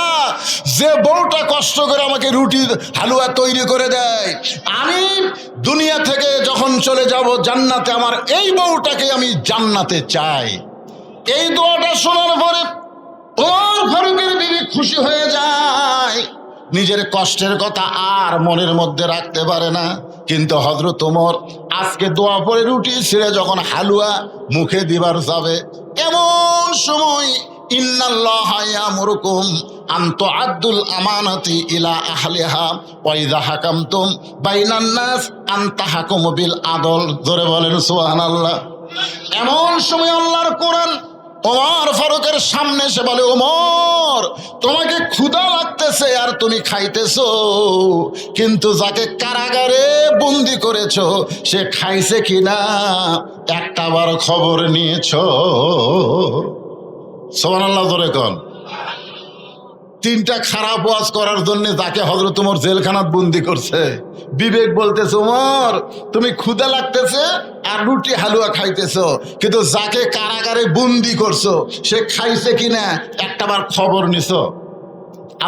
যে বউটা কষ্ট করে আমাকে রুটি হালুয়া তৈরি করে দেয়, আমি দুনিয়া থেকে যখন চলে যাব জান্নাতে, আমার এই বউটাকে আমি জান্নাতে চাই। এই দোয়াটা শোনার পরে উমর ফারুকের বিবি খুশি হয়ে যায়। নিজের কষ্টের কথা আর মনের মধ্যে রাখতে পারে না। কিন্তু হযরত ওমর আজকে দোয়া পড়ে রুটি ছিঁড়ে যখন হালুয়া মুখে দিবার যাবে, এমন সময় ইন্নাল্লাহা ইয়ামুরুকুম আন তুআদ্দুল আমানাতি ইলা আহলিহা ওয়া ইযা হাকামতুম বাইনান নাস আন তাহকুমু বিল আদল। জোরে বলেন সুবহানাল্লাহ। এমন সময় আল্লাহর কোরআন ওমর ফারুকের সামনে এসে বলে, ওমর তোমাকে ক্ষুধা লাগতেছে আর তুমি খাইতেছো, কিন্তু যাকে কারাগারে বন্দি করেছো সে খাইছে কিনা একটাবার খবর নিয়েছো? সুবহানাল্লাহ জোরে কোন। তিনটা খারাপ ওয়াজ করার জন্য যাকে হযরত ওমর জেলখানাত বন্দি করছে, বিবেক বলতেছে ওমর তুমি ক্ষুধা লাগতেছে আর রুটি হালুয়া খাইতেছো, কিন্তু যাকে কারাগারে বন্দি করছো সে খাইছে কিনা একটাবার খবর নিছো?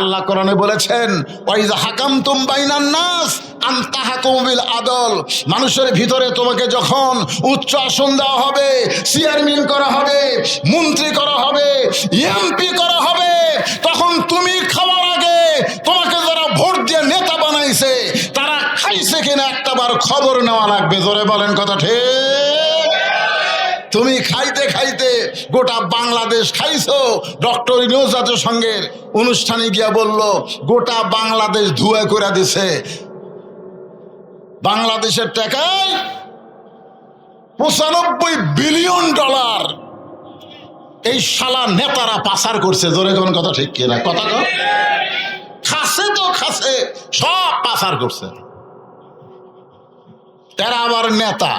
আল্লাহ কোরআনে বলেছেন ওয়াইজা হাকামতুম বাইনান নাস আন তাহকুমু বিল আদল, মানুষের ভিতরে তোমাকে যখন উচ্চ আসন দেওয়া হবে, চেয়ারম্যান করা হবে, মন্ত্রী করা হবে, এমপি করা হবে, তখন তুমি খাওয়ার আগে তোমাকে যারা ভোট দিয়ে নেতা বানাইছে তারা খাইছে কিনা একটাবার খবর নেওয়া লাগবে। জোরে বলেন কথা ঠিক? তুমি খাইতে খাইতে গোটা বাংলাদেশ খাইছো। ডক্টর ইউনূস জাতিসংঘের অনুষ্ঠানে গিয়া বলল গোটা বাংলাদেশ ধুয়া করে দিছে। বাংলাদেশের টাকায় ৯৫ বিলিয়ন ডলার এই শালা নেতারা পাচার করছে। জোরে কোন কথা ঠিক কিনা? কথা কও। খাসে তো খাসে, সব পাচার করছে। তারা আবার নেতা।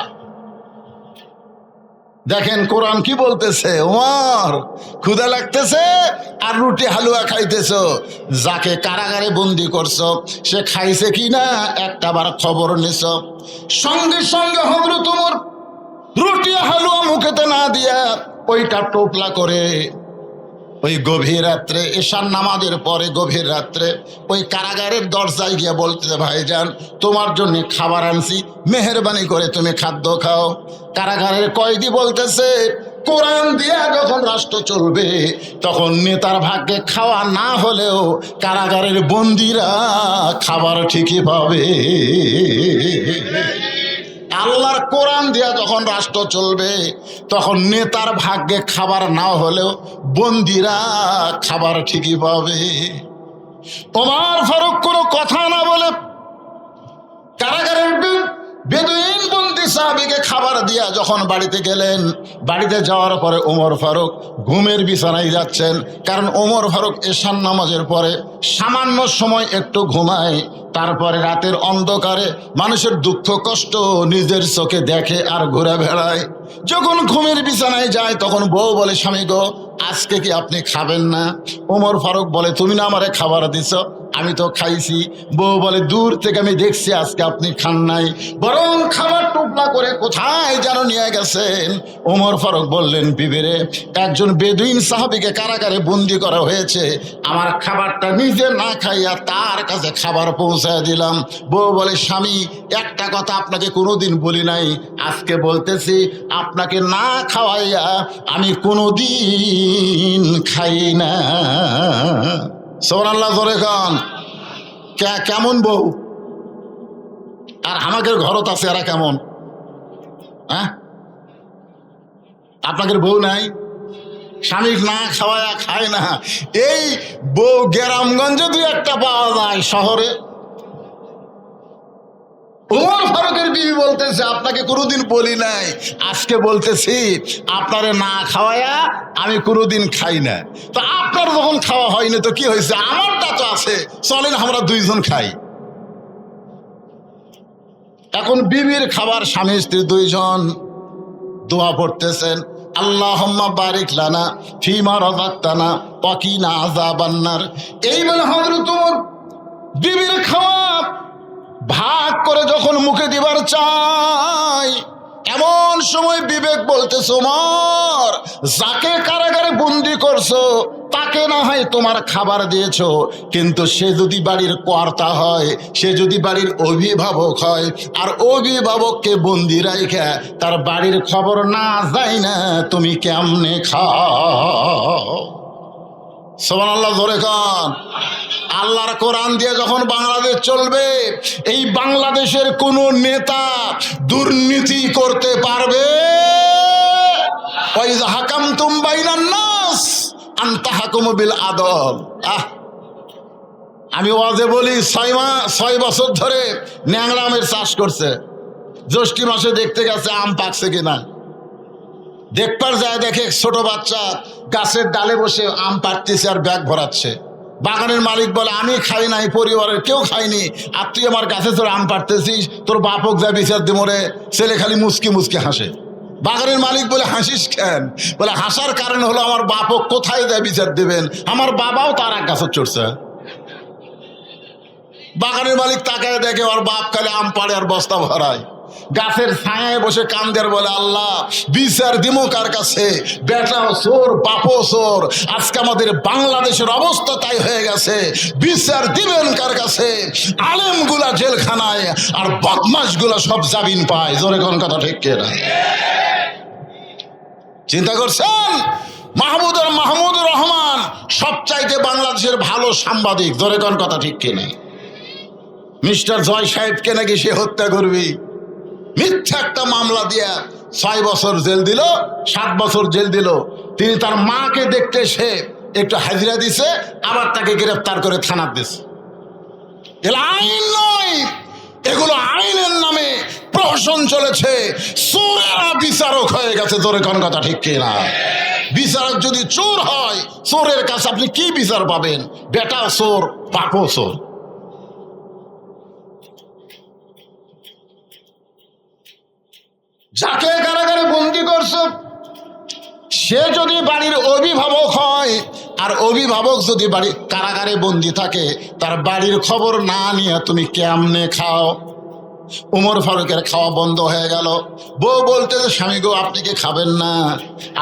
দেখেন কোরআন কি বলতেছে, ওমর ক্ষুধা লাগতেছে আর রুটি হালুয়া খাইতেছো, যাকে কারাগারে বন্দি করছো সে খাইছে কিনা একটাবার খবর নিছ? সঙ্গে সঙ্গে হযরত ওমর রুটি হালুয়া মুখেতে না দিয়া ওইটা টোপলা করে ওই গভীর রাত্রে এশার নামাজের পরে গভীর রাত্রে ওই কারাগারের দরজায় গিয়ে বলতেছে ভাইজান তোমার জন্য খাবার আনছি, মেহেরবানি করে তুমি খাদ্য খাও। কারাগারের কয়েদি বলতেছে কোরআন দিয়া যখন রাষ্ট্র চলবে তখন নেতার ভাগ্যে খাওয়া না হলেও কারাগারের বন্দিরা খাবার ঠিকই পাবে। আল্লাহর কোরআন দিয়া যখন রাষ্ট্র চলবে তখন নেতার ভাগ্যে খাবার না হলেও বন্দিরা খাবার ঠিকই পাবে। ওমর ফারুক কোনো কথা না বলে কারাগারের বেদুইন বন্দি সাহাবীকে খাবার দিয়া যখন বাড়িতে গেলেন, বাড়িতে যাওয়ার পরে ওমর ফারুক ঘুমের বিছানায় যাচ্ছেন, কারণ ওমর ফারুক এশার নামাজের পরে সামান্য সময় একটু ঘুমায়, তারপরে রাতের অন্ধকারে মানুষের দুঃখ কষ্ট নিজের চোখে দেখে আর ঘুরে বেড়ায়। যখন ঘুমের বিছানায় যায় তখন বউ বলে স্বামী গো আজকে কি আপনি খাবেন না? ওমর ফারুক বলে তুমি না আমারে খাবার দিছ, আমি তো খাইছি। বউ বলে দূর থেকে আমি দেখছি আজকে আপনি খান নাই, বরং খাবার টুকরা করে কোথায় যেন নিয়ে গেছেন। ওমর ফারুক বললেন বিবিরে একজন বেদুইন সাহাবীকে কারাগারে বন্দি করা হয়েছে, আমার খাবারটা নিজে না খাইয়া তার কাছে খাবার পৌঁছায় দিলাম। বউ বলে স্বামী একটা কথা আপনাকে কোনোদিন বলি নাই, আজকে বলতেছি আপনাকে না খাওয়াইয়া আমি কোনোদিন খাই না। সুবহানাল্লাহ জোরে খান। কেমন বউ? আর আমাদের ঘরত আছে এরা কেমন? হ্যাঁ আপনাদের বউ নাই, স্বামী না খাওয়ায়া খায় না। এই বউ গ্রামগঞ্জে দুই একটা পাওয়া যায়, শহরে। ওমর ফারুকের বিবি বলতেছে আপনাকে কোনোদিন বলি নাই, আজকে বলতেছি আপনারে না খাওয়ায়া আমি কোনোদিন খাই না। তো আপনার যখন খাওয়া হয়নি তো কি হয়েছে, আমারটা তো আছে, চলেন আমরা দুইজন খাই। এখন বিবির খাবার স্বামী স্ত্রী দুইজন দোয়া পড়তেছেন, আল্লাহুম্মা বারিক লানা ফিমা রাযাকতানা ওয়া কিনা আযাবান নার। এই বলে হযরত ওমর বিবির খাওয়া ভাগ করে যখন মুখে দিবার চাই, এমন সময় বিবেক বলতেছে ওমর যাকে কারাগারে বন্দি করছো তাকে না হয় তোমার খাবার দিয়েছো, কিন্তু সে যদি বাড়ির কর্তা হয়, সে যদি বাড়ির অভিভাবক হয়, আর অভিভাবককে বন্দি রাইখা তার বাড়ির খবর না যায় না তুমি কেমনে খাও? সুবহানাল্লাহ জোরে কান। আল্লাহর কোরআন দিয়ে যখন বাংলাদেশ চলবে, এই বাংলাদেশের কোন নেতা দুর্নীতি করতে পারবে? ওয়াইজা হাকামতুম বাইনান নাস আন তাহকুমু বিল আদল। আমি ওয়াজে বলি 6 বছর ধরে ন্যাংরা আমের চাষ করছে, জ্যৈষ্ঠী মাসে দেখতে গেছে আম পাকছে কিনা, দেখবার যায় দেখে ছোট বাচ্চা গাছের ডালে বসে আম পাড়তেছে আর ব্যাগ ভরাচ্ছে। বাগানের মালিক বলে আমি খাই নাই, পরিবারের কেউ খাইনি, আর তুই আমার গাছে তোর আম পাড়তেছিস, তোর বাপক যা বিচার দি মরে। ছেলে খালি মুচকি মুচকি হাসে। বাগানের মালিক বলে হাসিস কেন? বলে হাসার কারণ হলো আমার বাপও কোথায় দেয় বিচার দেবেন, আমার বাবাও তার এক গাছ চড়ছে। বাগানের মালিক তাকায় দেখে ওর বাপ খালি আম পাড়ে আর বস্তা ভরায়, গাছের ছায়ায় বসে কান্দের বলে আল্লাহ বিচার দিমো কার কাছে? বেটাও চোর বাপও চোর, আজকে আমাদের বাংলাদেশের অবস্থা তাই হয়ে গেছে, বিচার দিবেন কার কাছে? আলেমগুলা জেলখানায় আর বদমাশগুলা সব জামিন পায়। জোরে কোন কথা ঠিক কিনা? চিন্তা করছেন? মাহমুদুর রহমান সবচাইতে বাংলাদেশের ভালো সাংবাদিক। জোরে কোন কথা ঠিক কিনা? মিস্টার জয় সাহেবকে নাকি সে হত্যা করবি, মিথ্যা একটা মামলা দিয়া 6 বছর জেল দিল, 7 বছর জেল দিল। তিনি তার মাকে দেখতে সে একটু হাজিরা দিছে, আবার তাকে গ্রেফতার করে থানার দিছে। এগুলো আইন নয়, এগুলো আইনের নামে প্রহসন চলেছে। চোরেরা বিচারক হয়ে গেছে। জোরে কোন কথা ঠিক কিনা? বিচারক যদি চোর হয়, চোরের কাছে আপনি কি বিচার পাবেন? বেটা চোর বাপও চোর। যাকে কারাগারে বন্দি করছে সে যদি বাড়ির অভিভাবক হয়, আর অভিভাবক যদি বাড়ির কারাগারে বন্দি থাকে, তার বাড়ির খবর না নিয়ে তুমি কেমনে খাও? উমর ফারুকের খাওয়া বন্ধ হয়ে গেল। বউ বলতে যে স্বামী গো আপনি কি খাবেন না,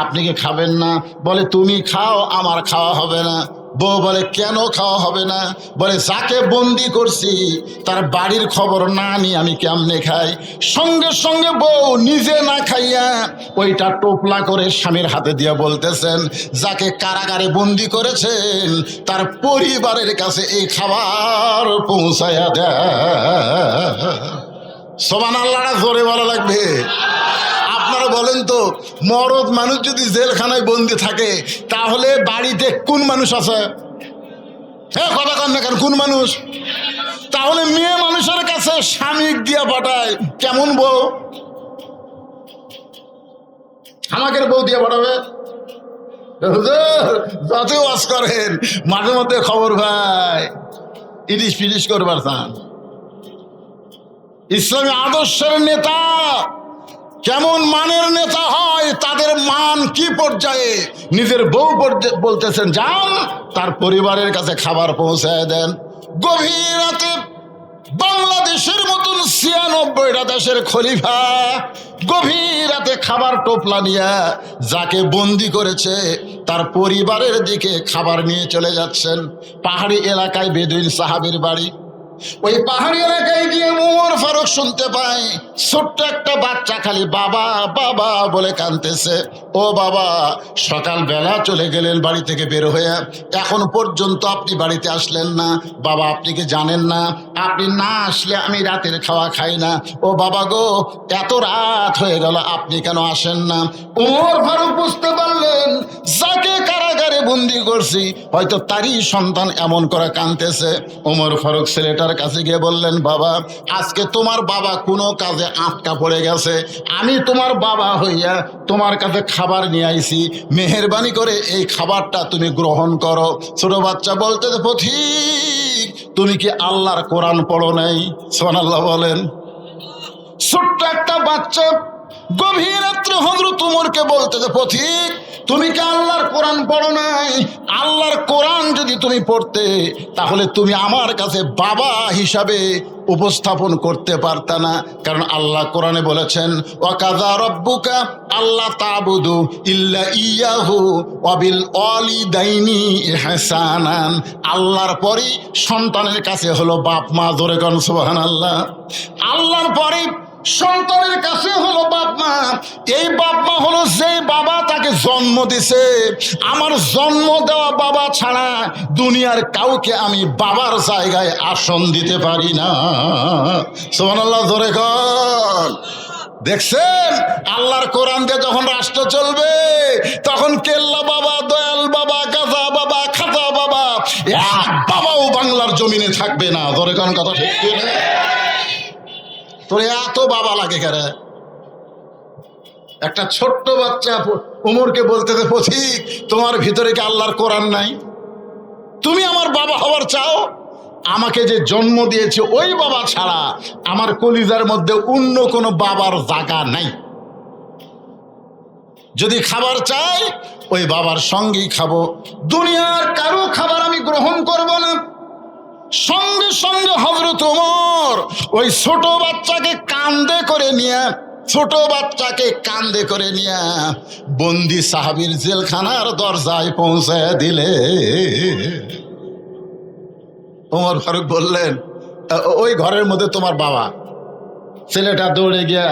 আপনি কি খাবেন না? বলে তুমি খাও, আমার খাওয়া হবে না। বউ বলে কেন খাওয়া হবে না? বলে যাকে বন্দি করছি তার বাড়ির খবর না নিয়ে আমি কেমনে খাই? সঙ্গে সঙ্গে বউ নিজে না খাইয়া ওইটা টোপলা করে স্বামীর হাতে দিয়ে বলতেছেন, যাকে কারাগারে বন্দি করেছেন তার পরিবারের কাছে এই খাবার পৌঁছায়া দেয়। সুবহানাল্লাহটা জোরে বলা লাগবে। আপনারা বলেন তো, মরদ মানুষ যদি জেলখানায় বন্দি থাকে তাহলে বাড়িতে কোন মানুষ আছে? হ্যাঁ কথা কন না কেন? কোন মানুষ? তাহলে মেয়ে মানুষের কাছে স্বামী দিয়া পাঠায় কেমন বউ? আমাকে বউ দিয়ে পাঠাবে? যত ওয়াজ করেন মাঝে মধ্যে খবর ভাই ইলিশ ফিলিশ করবার চান। ইসলামী আদর্শের নেতা কেমন মানের নেতা হয়, তাদের মান কি পর্যায়ে? নিজের বউ বলতেছেন যান তার পরিবারের কাছে খাবার পৌঁছায় দেন। গভীর রাতে বাংলাদেশের মতন 96টা দেশের খলিফা গভীর রাতে খাবার টোপলা নিয়ে যাকে বন্দি করেছে তার পরিবারের দিকে খাবার নিয়ে চলে যাচ্ছেন। পাহাড়ি এলাকায় বেদুইন সাহাবের বাড়ি। ওই পাহাড়ি এলাকায় গিয়ে উমর ফারুক শুনতে পায় ছোট্ট একটা বাচ্চা খালি বাবা বাবা বলে কাঁদতেছে। ও বাবা, সকালবেলা চলে গেলেন বাড়ি থেকে বের হয়ে, এখন পর্যন্ত আপনি বাড়িতে আসলেন না। বাবা আপনি কি জানেন না, আপনি না আসলে আমি রাতের খাওয়া খাই না। ও বাবা গো, এত রাত হয়ে গেল, আপনি কেন আসেন না? উমর ফারুক বুঝতে পারলেন যাকে কারাগারে বন্দি করছি হয়তো তারই সন্তান এমন করে কাঁদতেছে। উমর ফারুক ছেলেটার কাছে গিয়ে বললেন, বাবা আজকে তোমার বাবা কোনো কাজে আটকা পড়ে গেছে, আমি তোমার বাবা হইয়া তোমার কাছে খাবার নিয়ে আইছি, মেহেরবানি করে এই খাবারটা তুমি গ্রহণ করো। ছোট বাচ্চা বলতে পথিক তুমি কি আল্লাহর কোরআন পড়ো নাই? সুবহানাল্লাহ বলেন। ছোট্ট একটা বাচ্চা গভীর রাত্রে হযরত উমরকে বলতে পথিক তুমি কি আল্লাহর কোরআন পড়ো নাই? আল্লাহর কোরআন যদি তুমি পড়তে তাহলে তুমি আমার কাছে বাবা হিসাবে উপস্থাপন করতে পারতা না, কারণ আল্লাহ কোরআনে বলেছেন ওয়াকাযা রাব্বুকা আল্লা তা'বুদু ইল্লা ইয়াহু ওয়া বিল ওয়ালিদাইনি ইহসানান। আল্লাহর পরই সন্তানের কাছে হলো বাপ মা। জোরে কোন সুবহানাল্লাহ। আল্লাহর পরই সন্তানের কাছে হলো বাপ মা। এই বাপ মা হলো যে বাবা তাকে জন্ম দিছে। আমার জন্ম দেওয়া বাবা ছাড়া দুনিয়ার কাউকে আমি বাবার জায়গায় আসন দিতে পারি না। সুবহানাল্লাহ জোরে কর। দেখছেন আল্লাহর কোরআন দিয়ে যখন রাষ্ট্র চলবে তখন কেল্লা বাবা, দয়াল বাবা, গাজা বাবা, খাজা বাবা, এক বাবাও বাংলার জমিনে থাকবে না। জোরে কোন কথা ঠিক কিনা? তোর এত বাবা লাগে কেন? একটা ছোট্ট বাচ্চা উমরকে বলতেছে পথিক তোমার ভিতরে কি আল্লাহর কোরআন নাই? তুমি আমার বাবা হওয়ার চাও? আমাকে যে জন্ম দিয়েছে ওই বাবা ছাড়া আমার কলিজার মধ্যে অন্য কোনো বাবার জায়গা নাই। যদি খাবার চাই ওই বাবার সঙ্গেই খাবো, দুনিয়ার কারো খাবার আমি গ্রহণ করব না। সঙ্গে সঙ্গে হযরত ওমর ওই ছোট বাচ্চাকে কাঁধে করে নিয়ে বন্দি সাহাবীর জেলখানার দরজায় পৌঁছায় দিলে। ওমর ফারুক বললেন, ওই ঘরের মধ্যে তোমার বাবা। ছেলেটা দৌড়ে গিয়া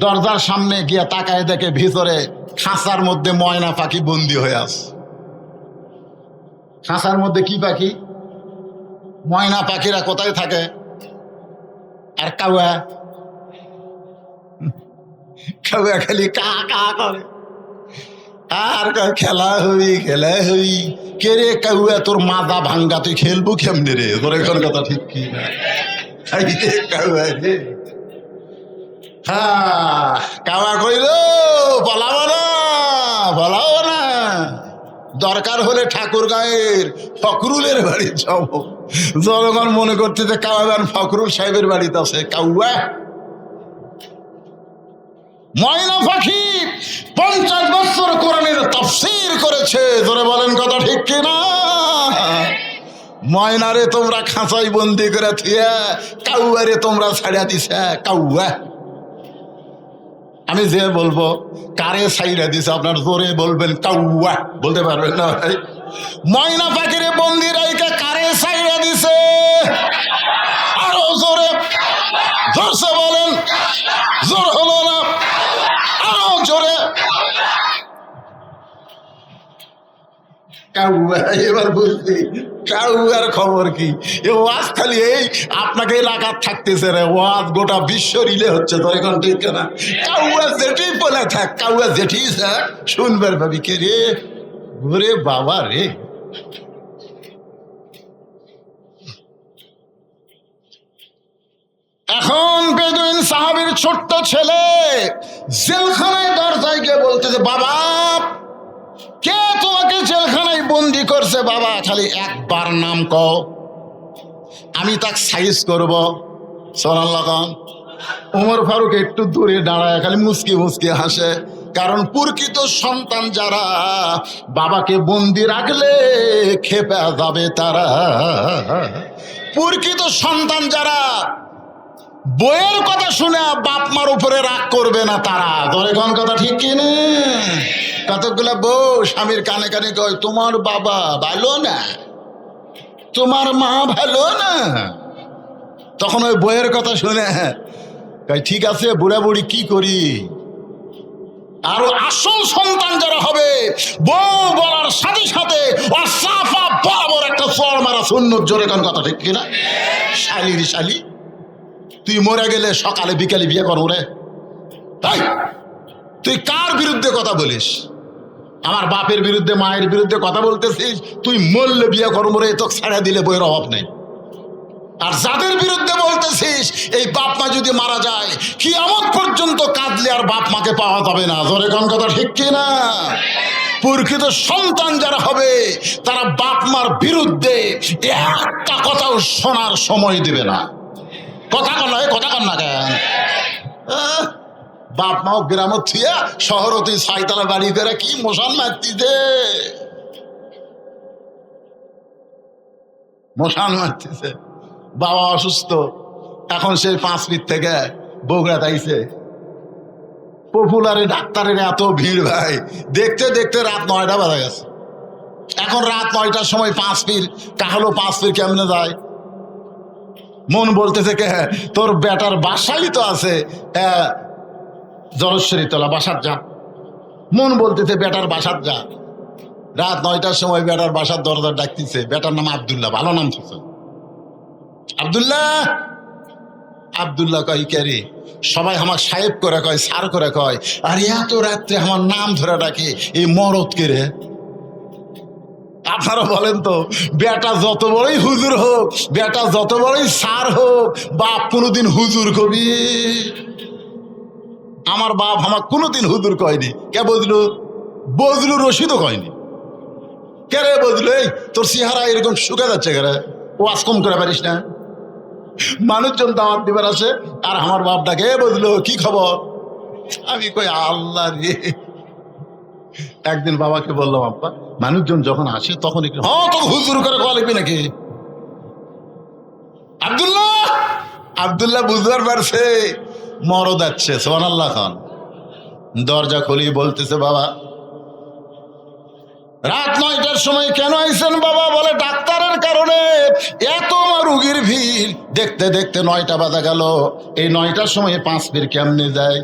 দরজার সামনে গিয়া তাকায় দেখে ভিতরে খাঁচার মধ্যে ময়না পাখি বন্দি হয়ে আছে। খাঁচার মধ্যে কি পাখি? ময়না পাখিরা কোথায় থাকে? আর কাউয়া খালি কা কা করে আর খেলা হই কে রে কাউয়া, তোর মাথা ভাঙ্গা, তুই খেলবো কেমনে রে? তোর এখন কথা ঠিক কি না? কাউয়া রে, হ্যাঁ কাওয়া কইল বলাবো না, দরকার হলে ঠাকুর গায়ের ফখরুলের বাড়ি যাব। জনগণ মনে করতেছে কাওয়াগান ফখরুল সাহেবের বাড়িতে আছে। কাউয়া ময়না পাখি 50 বছর কোরআনের তাফসীর করেছে। জোরে বলেন কথা ঠিক কিনা? ময়নারে তোমরা খাঁচাই বন্দি করে থিয়া কাউয়ারে তোমরা ছাড়িয়া দিছে। কাউয়া আমি যে বলবো কারে ছাইড়া দিছে আপনার জোরে বলবেন কাউয়া, বলতে পারবেন না ভাই? ময়না পাখিরে বন্দি রাইকে কারে ছাইড়া দিছে? আরো জোরে জোরসে বলেন, জোর হলো না, আরো জোরে। কাউয়া, এবার বুঝলি কাউয়ার খবর কি? এ ওয়াজ খালি এই আপনাকে এলাকার থাকতেছে রে, ওয়াজ গোটা বিশ্ব রিলে হচ্ছে। তোর এখন ঠিক না? কাউয়া যেটি বলে থাক, কাউয়া যেটি শুনবার ভাবি কে রে? ঘুরে বাবা রে। এখন বেদুইন সাহাবীর ছোট্ট ছেলে জেলখানায় দরজায় গিয়ে বলতেছে, বাবা কে তোমাকে জেলখানায় বন্দি করছে? বাবা খালি একবার নাম কও, আমি তাকে সাইজ করব। সুবহানাল্লাহ। ওমর ফারুক একটু দূরে দাঁড়ায় খালি মুচকি মুচকি হাসে, কারণ প্রকৃত সন্তান যারা বাবাকে বন্দি রাখলে খেপে যাবে তারা। প্রকৃত সন্তান যারা বইয়ের কথা শুনে বাপ মার উপরে রাগ করবে না তারা। ধরে কোন কথা ঠিক কিনা? কতগুলা বউ স্বামীর কানে কানে কয়, তোমার বাবা ভালো না, তোমার মা ভালো না। তখন ওই বইয়ের কথা শুনে ঠিক আছে বুড়া বুড়ি কি করি? আর আসল সন্তান যারা হবে বউ বলার সাথে সাথে অসাফা বরাবর একটা চড় মারা সুন্নত। জোরে কোন কথা ঠিক কিনা? শালি তুই মরে গেলে সকালে বিকালে বিয়ে করবো রে। তাই তুই কার বিরুদ্ধে কথা বলিস? আমার বাপের বিরুদ্ধে মায়ের বিরুদ্ধে কথা বলতেছিস? তুই মরলে বিয়ে করবো রে, তোকে ছাড়া দিলে বইয়ের অভাব নেই। আর যাদের বিরুদ্ধে বলতেছিস এই বাপ মা যদি মারা যায় কিয়ামত পর্যন্ত কাঁদলে আর বাপ মাকে পাওয়া যাবে না। জোরে কোন কথা ঠিক কিনা? প্রকৃত সন্তান যারা হবে তারা বাপ মার বিরুদ্ধে একটা কথাও শোনার সময় দিবে না। কথা কন না কেন? বাপ মাও গ্রাম থিয়া শহর তুই 6 তলা বাড়ি করে কি মশান মারতিছে। বাবা অসুস্থ, এখন সেই 5 ফিট থেকে বগুড়া তাইছে। পপুলারে ডাক্তারের এত ভিড় ভাই, দেখতে দেখতে রাত 9টা বাজে গেছে। এখন রাত 9টার সময় 5 ফিট কাহলো 5 ফিট কেমনে যায়? মন বলতেছে কে তোর বেটার বাসাই তো আছে জলশ্বরী তলা, বাসার যা। মন বলতেছে বেটার বাসার যা। রাত 9টার সময় বেটার বাসার দরজা ডাকতেছে। বেটার নাম আব্দুল্লাহ, ভালো নাম থাকছে। আব্দুল্লাহ কয় কে রে? সবাই আমার সাহেব করে কয়, স্যার করে কয়। আর এত রাত্রে আমার নাম ধরে ডাকে এই মরদ কে রে? আপনারা বলেন তো, বেটা যত বড়ই হুজুর হোক, বেটা যত বড়ই স্যার হোক, বাপ কোনোদিন হুজুর কবি? আমার বাপ আমার কোনোদিন হুজুর কয়নি। কে বজলু রশিদও কয়নি। কে রে বজলু, এই তোর চেহারা এরকম শুকে যাচ্ছে কে রে? ওয়াজ কম করে পারিস না? মানুষজন দাওয়াত দিবার আছে আর আমার বাপ ডাকে, বজলু কি খবর? আমি কই আল্লাহ রে, একদিন বাবাকে বললাম, আব্বা মানুষজন যখন আসে তখন একটু হ্যাঁ তো হুজুর করে কোয়া লিখবি নাকি? আব্দুল্লাহ বুঝবার পারছে মরদ যাচ্ছে। সুবহানাল্লাহ খান দরজা খুলি বলতেছে, বাবা রাত 9টার সময় কেন আইছেন? বাবা বলে ডাক্তারের কারণে, এত রুগীর ভিড়। দেখতে দেখতে 9টা বাজা গেল। এই 9টার সময় 5 পীর কেমনে যায়?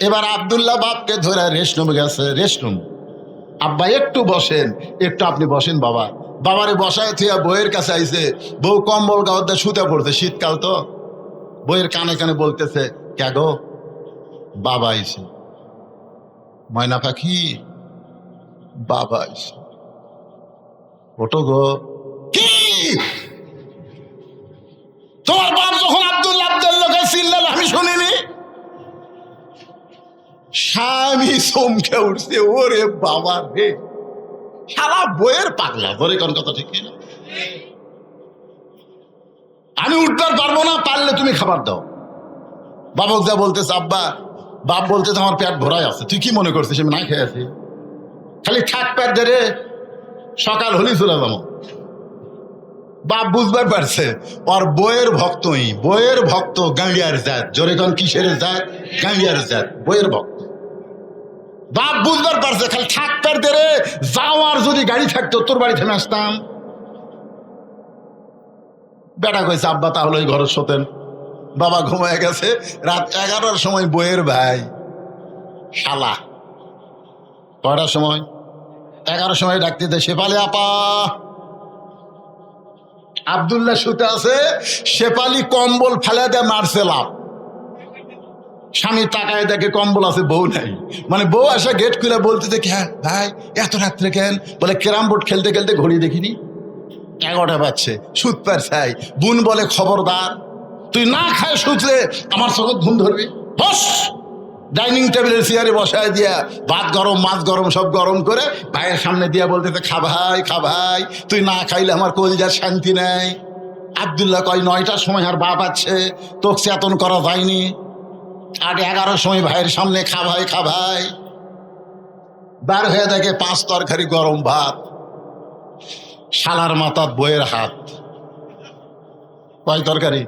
এবার আব্দুল্লাহ বাপকে ধরে রেস্টরুমে গেছে। রেস্টরুম, আব্বা একটু বসেন, একটু আপনি বসেন বাবা। বাবারে বসায় থিয়া বইয়ের কাছে আইছে। বউ কম্বল গাওয়াতে শুতে পড়ছে, শীতকাল তো। বইয়ের কানে কানে বলতেছে, কে গো? বাবা আইছে। ময়না পাখি, বাবা আইছে, ওটো গো। কি তোমার বাপ যখন আব্দুল্লাহ চিল্লাল আমি শুনিনি? স্বামী চমকে উঠছে, ওরে বাবা রে, সারা বইয়ের পাগলা। ধরে কোন কথা ঠিক না? আমি উঠবার পারবো না, পারলে তুমি খাবার দাও। বাবক যা বলতেছে, আব্বা বাপ বলতেছে আমার পেট ভরাই আছে। তুই কি মনে করছিস আমি না খেয়ে আছি? খালি থাক পেট ধরে, সকাল হলেই চলে যাবো। বাপ বুঝবার পারছে ওর বইয়ের ভক্তই, বইয়ের ভক্ত গাঁড়িয়ার জাত। জোরে কোন কিসের জাত? গাঁড়িয়ার জাত, বইয়ের ভক্ত। বাপ বুঝবার পারছে খালি থাক পেট ধরে যাও, আর যদি গাড়ি থাকতো তোর বাড়ি থেমে আসতাম। বেটা কইছে, আব্বা তাহলে ওই ঘরে শোতেন। বাবা ঘুমায় গেছে। রাত 11টার সময় বইয়ের ভাই শালা, কয়টার সময়? 11টার সময় ডাকতে দেয়, শেফালি আপা। আব্দুল্লাহ শুতে আছে, শেফালি কম্বল ফেলে দেয়, মারছে লাভ। স্বামী তাকায় দেখে কম্বল আছে, বউ নাই। মানে বউ আসা গেট খুলে বলতেছে, হ্যাঁ ভাই এত রাত্রে কেন? বলে ক্যারাম বোর্ড খেলতে খেলতে ঘড়ি দেখিনি, 11টা বাজছে, সুত পার চাই। বোন বলে, খবরদার তুই না খায় শুতলে আমার চোখে ঘুম ধরবি। বস। ডাইনিং টেবিলের চেয়ারে বসায় দিয়া ভাত গরম, মাছ গরম, সব গরম করে ভাইয়ের সামনে দিয়া বলতেছে, খা ভাই, খা ভাই, তুই না খাইলে আমার কলিজার শান্তি নাই। আব্দুল্লাহ কয়, 9টার সময় আর বাপ আছে, তোকে চেতন করা যায়নি। আর 11টার সময় ভাইয়ের সামনে খা ভাই, খা ভাই। বার হয়ে দেখে 5 তরকারি গরম ভাত, শালার মাথার বইয়ের হাত। কয় তরকারি?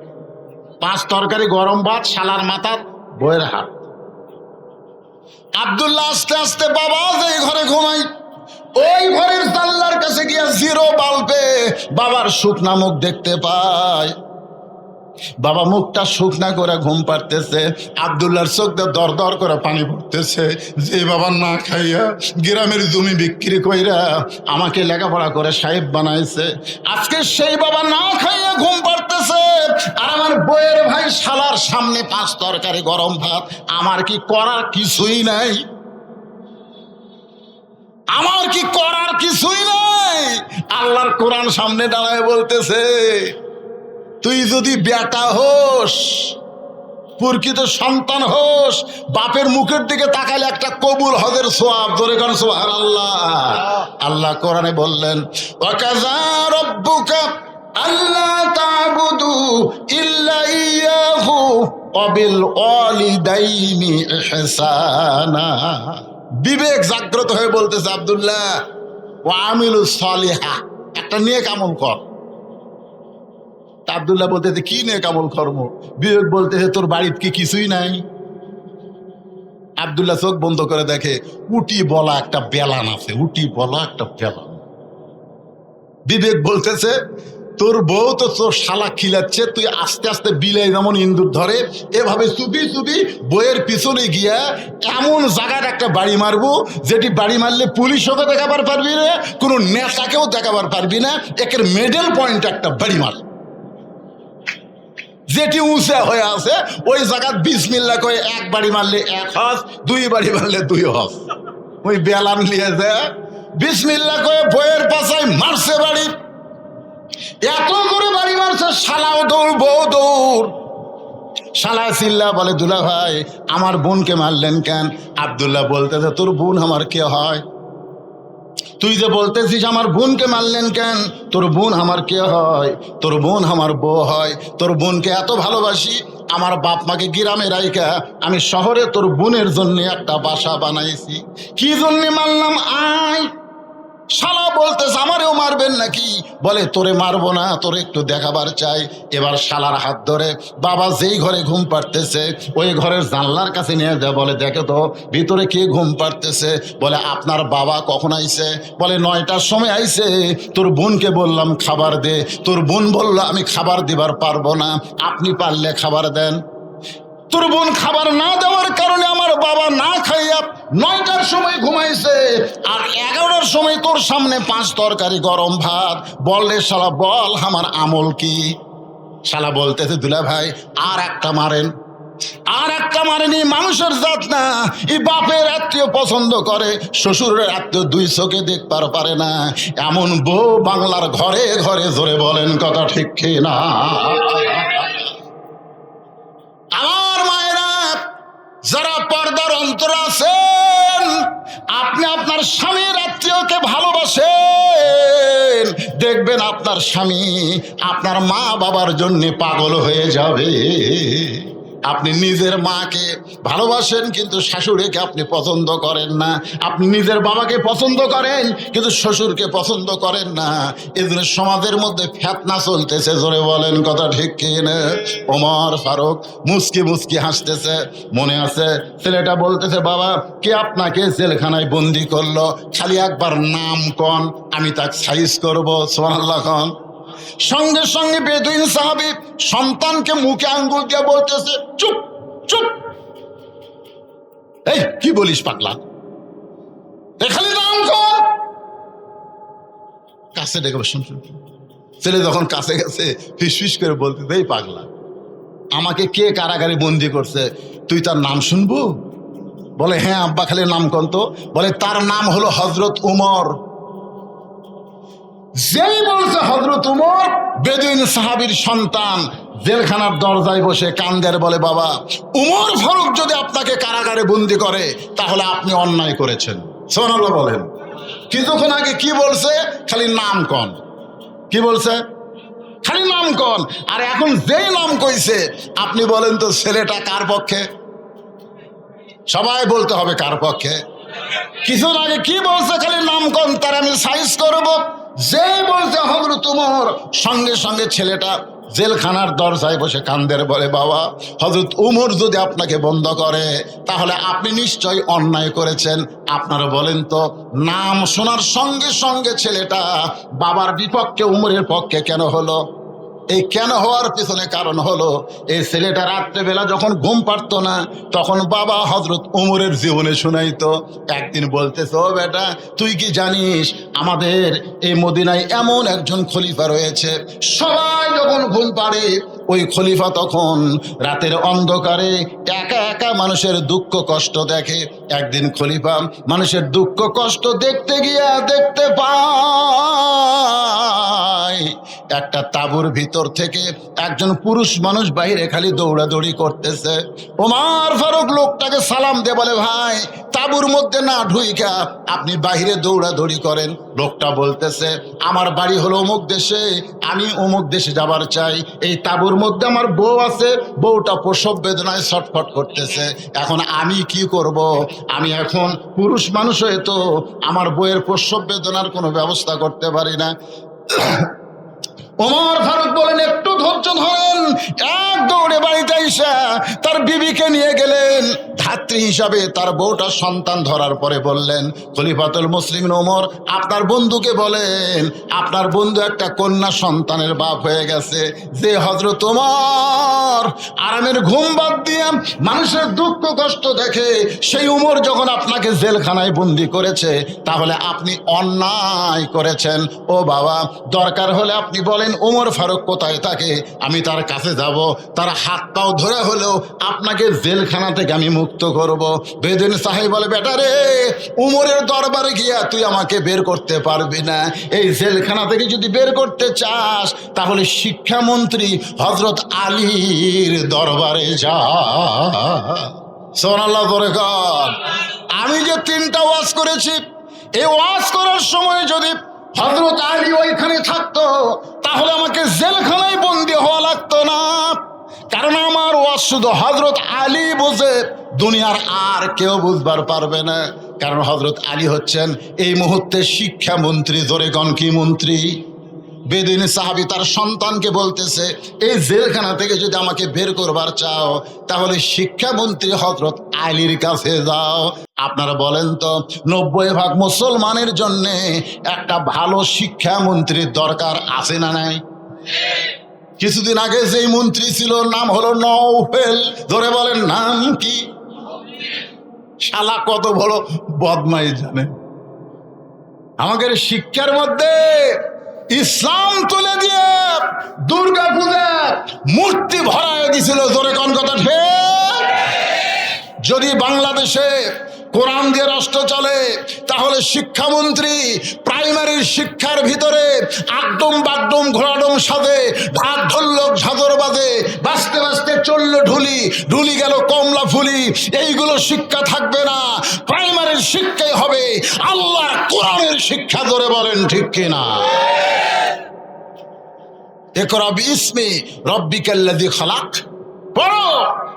5 তরকারি গরম ভাত, শালার মাথার বইয়ের হাত। আব্দুল্লাহ আস্তে আস্তে বাবা যে ঘরে ঘুমাই, ওই ঘরের জানলার কাছে গিয়া জিরো বাল্বে বাবার শুকনা মুখ দেখতে পায়। বাবা মুখটা শুকনা করে ঘুম পাড়তেছে। আব্দুল্লাহর চোখ দিয়ে দর দর করে পানি পড়তেছে। যে বাবা না খাইয়া গ্রামের জমি বিক্রি কইরা আমাকে লেখাপড়া করে সাহেব বানাইছে, আজকে সেই বাবা না খাইয়া ঘুম পাড়তেছে। আর আমার বইয়ের ভাই শালার সামনে 5 তরকারি গরম ভাত। আমার কি করার কিছুই নাই? আমার কি করার কিছুই নাই? আল্লাহর কোরআন সামনে দাঁড়ায় বলতেছে, তুই যদি বেটা হোস, প্রকৃত সন্তান হোস, বাপের মুখের দিকে তাকালে একটা কবুল হজের সোয়াব। ধরে কারণ সুবহানাল্লাহ। আল্লাহ কোরআনে বললেন, ওয়াকাযা রাব্বুকা আল্লা তা'বুদু ইল্লা ইয়াহু ওয়া বিল ওয়ালিদাইনি ইহসানা। বিবেক জাগ্রত হয়ে বলতেছে, আব্দুল্লাহ ওয়া আমিলুস সালিহা, একটা নেক আমল কর। আব্দুল্লাহ বলতেছে, কি নেক আমল কর্ম? বিবেক বলতেছে, তোর বাড়িতে কি কিছুই নাই? আব্দুল্লাহ চোখ বন্ধ করে দেখে উটি বলা একটা বেলান আছে, উটি বলা একটা বেলান। বিবেক বলতেছে, তোর বউ তো তোর শালা খিলাচ্ছে, তুই আস্তে আস্তে বিলে যেমন ইন্দুর ধরে এভাবে চুপি চুপি বইয়ের পিছনে গিয়া এমন জায়গার একটা বাড়ি মারবো, যেটি বাড়ি মারলে পুলিশকে দেখাবার পারবি না, কোনো নেতাকেও দেখাবার পারবি না। একের মিডল পয়েন্ট একটা বাড়ি মার, যেটি উঁচা হয়ে আছে ওই জায়গা বিসমিল্লাহ কয়ে 1 বাড়ি মারলে 1 হজ, 2 বাড়ি মারলে 2 হজ। ওই বেলান নিয়ে যায় বিসমিল্লাহ কয়ে বইয়ের পাশায় মারছে বাড়ি। এত করে বাড়ি মারছে, শালাও দৌড়, বউ দৌড়। শালা চিল্লা বলে, দুলা ভাই আমার বোনকে মারলেন কেন? আব্দুল্লাহ বলতেছে, তোর বোন আমার কে হয়? তুই যে বলতেছিস আমার বোনকে মারলেন কেন, তোর বোন আমার কে হয়? তোর বোন আমার বউ হয়। তোর বোনকে এত ভালোবাসি, আমার বাপ মাকে গ্রামে রাইকা আমি শহরে তোর বোনের জন্য একটা বাসা বানাইছি। কি জন্য মারলাম? আয়। শালা বলতেছে আমারেও মারবেন নাকি? বলে তোরে মারবো না, তোরে একটু দেখাবার চাই। এবার শালার হাত ধরে বাবা যেই ঘরে ঘুম পাড়তেছে ওই ঘরের জানলার কাছে নিয়ে যায়, বলে দেখে তো ভিতরে কে ঘুম পাড়তেছে। বলে আপনার বাবা কখন আইছে? বলে 9টার সময় আইছে। তোর বোনকে বললাম খাবার দে, তোর বোন বলল আমি খাবার দিবার পারবো না, আপনি পারলে খাবার দেন। তোর বোন খাবার না দেওয়ার কারণে আমার বাবা না খাইয়া 9টার সময় ঘুমাইছে, আর 11টার সময় তোর সামনে 5 তরকারি গরম ভাত। বললে শালা বল আমার আমল কি? শালা বলতেছে দুলা ভাই আর একটা মারেন। আর একটা মারেনি, মানুষের জাত না। এই বাপের আত্মীয় পছন্দ করে, শ্বশুরের আত্মীয় 2 চোখে দেখবার পারে না। এমন বউ বাংলার ঘরে ঘরে, জোরে বলেন কথা ঠিক কি না? আমার মায়েরা যারা পর্দার অন্তর আছেন, আপনি আপনার স্বামীর আত্মীয়কে ভালোবাসেন, দেখবেন আপনার স্বামী আপনার মা বাবার জন্য পাগল হয়ে যাবে। আপনি নিজের মাকে ভালোবাসেন কিন্তু শাশুড়িকে আপনি পছন্দ করেন না। আপনি নিজের বাবাকে পছন্দ করেন কিন্তু শ্বশুরকে পছন্দ করেন না। এজন্য সমাজের মধ্যে ফেতনা চলতেছে, জোরে বলেন কথা ঠিক কি না? ওমর ফারুক মুস্কি মুস্কি হাসতেছে। মনে আছে ছেলেটা বলতেছে বাবা কে আপনাকে জেলখানায় বন্দি করলো? খালি একবার নাম কন, আমি তাকে সাইজ করবো। সুবহানাল্লাহ খান। সঙ্গে সঙ্গে বেদুইন সাহাবী সন্তানকে মুখে আঙ্গুল দিয়ে বলতেছে চুপ চুপ। এই কি বলিস পাগলা? খালি নাম কর। কাছে ডেকে বসুন। ছেলে যখন কাছে গেছে ফিসফিস করে বলতে, এই পাগলা আমাকে কে কারাগারে বন্দি করছে, তুই তার নাম শুনবো? বলে হ্যাঁ আব্বা, খালি নাম কন তো। বলে তার নাম হলো হযরত উমর। যেই বলছে হযরত উমর, বেদুইন সাহাবীর সন্তান জেলখানার দরজায় বসে কান্দের, বলে বাবা উমর ফারুক যদি আপনাকে কারাগারে বন্দি করে তাহলে আপনি অন্যায় করেছেন। সুবহানাল্লাহ বলেন। কিছুক্ষণ আগে কি বলছে? খালি নাম কন। কি বলছে? খালি নাম কন। আর এখন যেই নাম কইছে আপনি বলেন তো ছেলেটা কার পক্ষে? সবাই বলতে হবে কার পক্ষে। কিছুক্ষণ আগে কি বলছে? খালি নাম কন, তার আমি সাইজ করবো। যে বলছে হযরত উমর, সঙ্গে সঙ্গে ছেলেটা জেলখানার দরজায় বসে কান্দের, বলে বাবা হযরত উমর যদি আপনাকে বন্ধ করে তাহলে আপনি নিশ্চয়ই অন্যায় করেছেন। আপনারা বলেন তো নাম শোনার সঙ্গে সঙ্গে ছেলেটা বাবার বিপক্ষে উমরের পক্ষে কেন হলো? এই কেন হওয়ার পিছনে কারণ হলো এই ছেলেটা রাত্রেবেলা যখন ঘুম পারতো না তখন বাবা হযরত উমরের জীবনে শুনাইতো। একদিন বলতেছে ও বেটা তুই কি জানিস আমাদের এই মদিনায় এমন একজন খলিফা রয়েছে, সবাই যখন ঘুম পাড়ে ওই খলিফা তখন রাতের অন্ধকারে একা একা মানুষের দুঃখ কষ্ট দেখে। একদিন খলিফা মানুষের দুঃখ কষ্ট দেখতে গিয়া দেখতে পায় একটা তাঁবুর ভিতর থেকে একজন পুরুষ মানুষ বাইরে খালি দৌড়াদৌড়ি করতেছে। ওমর ফারুক লোকটাকে সালাম দিয়ে বলে ভাই তাঁবুর মধ্যে না ঢুইকা আপনি বাইরে দৌড়াদৌড়ি করেন। লোকটা বলতেছে আমার বাড়ি হলো অমুক দেশে, আমি অমুক দেশে যাবার চাই। এই তাঁবুর মধ্যে আমার বউ আছে, বউটা প্রসব বেদনায় ছটফট করতেছে। এখন আমি কি করব? আমি এখন পুরুষ মানুষ হয়ে তো আমার বউয়ের প্রসব বেদনার কোনো ব্যবস্থা করতে পারি না। ওমর ফারুক বলেন একটু ধৈর্য ধরেন। এক দৌড়ে বাড়িতে আইসা তার বিবিকে নিয়ে গেলেন। ধাত্রী হিসাবে তার বউটা সন্তান ধরার পরে বললেন খলিফাতুল মুসলিমিন ওমর আপনার বন্ধুকে বলেন আপনার বন্ধু একটা কন্যা সন্তানের বাপ হয়ে গেছে, যে হযরত ওমর আরামের ঘুম বাদ দিয়ে মানুষের দুঃখ কষ্ট দেখে সেই উমর যখন আপনাকে জেলখানায় বন্দি করেছে তাহলে আপনি অন্যায় করেছেন। ও বাবা দরকার হলে আপনি বলেন ওমর ফারুক কোথায় থাকে, আমি তার কাছে যাব, তার হাত পাও ধরে হলেও আপনাকে জেলখানা থেকে আমি মুক্ত করব। বেদুইন সাহেব বলে বেটা রে উমরের দরবারে গিয়া তুই আমাকে বের করতে পারবি না। এই জেলখানা থেকে যদি বের করতে চাস তাহলে শিক্ষামন্ত্রী হযরত আলীর দরবারে যা। সুবহানাল্লাহ বলে কর। আমি যে 3টা ওয়াজ করেছি এই ওয়াজ করার সময় যদি হযরত আলী ওইখানে থাকতো তাহলে আমাকে জেলখানায় বন্দী হওয়া লাগতো না, কারণ আমার ওয়াজ শুধু হযরত আলী বুঝে, দুনিয়ার আর কেউ বুঝবার পারবে না। কারণ হযরত আলী হচ্ছেন এই মুহূর্তে শিক্ষামন্ত্রী। জোরে কোন কি মন্ত্রী? বেদুইন সাহাবী তার সন্তানকে বলতেছে, এই জেলখানা থেকে যদি আমাকে বের করবার চাও তাহলে শিক্ষামন্ত্রী হযরত আলীর কাছে যাও। আপনারা বলেন তো, 90% মুসলমানের জন্য একটা ভালো শিক্ষামন্ত্রীর দরকার আছে না নাই? কিছুদিন আগে যেই মন্ত্রী ছিল নাম হলো নওফেল। ধরে বলেন নাম কি? শালা কত বড় বদমাই জানে। আমাদের শিক্ষার মধ্যে ইসলাম তুলে দিয়ে দুর্গা পূজার মূর্তি ভরায় দিছিল। জোরে কোন কথা ঠিক? যদি বাংলাদেশে কোরআন দিয়ে রাষ্ট্র চলে তাহলে শিক্ষামন্ত্রী প্রাইমারির শিক্ষার ভিতরে আকডম বাগডম ঘোড়াডম সাজে, ঢাক ঢোলক ঝাঁঝর বাজে, বাজতে বাজতে চলল ঢুলি, ঢুলি গেল কমলা ফুলি, এইগুলো শিক্ষা থাকবে না। প্রাইমারির শিক্ষাই হবে আল্লাহর কোরআনের শিক্ষা। ধরে বলেন ঠিক কিনা? ইকরা বিইসমি রাব্বিকাল্লাযী খালাক, পড়ো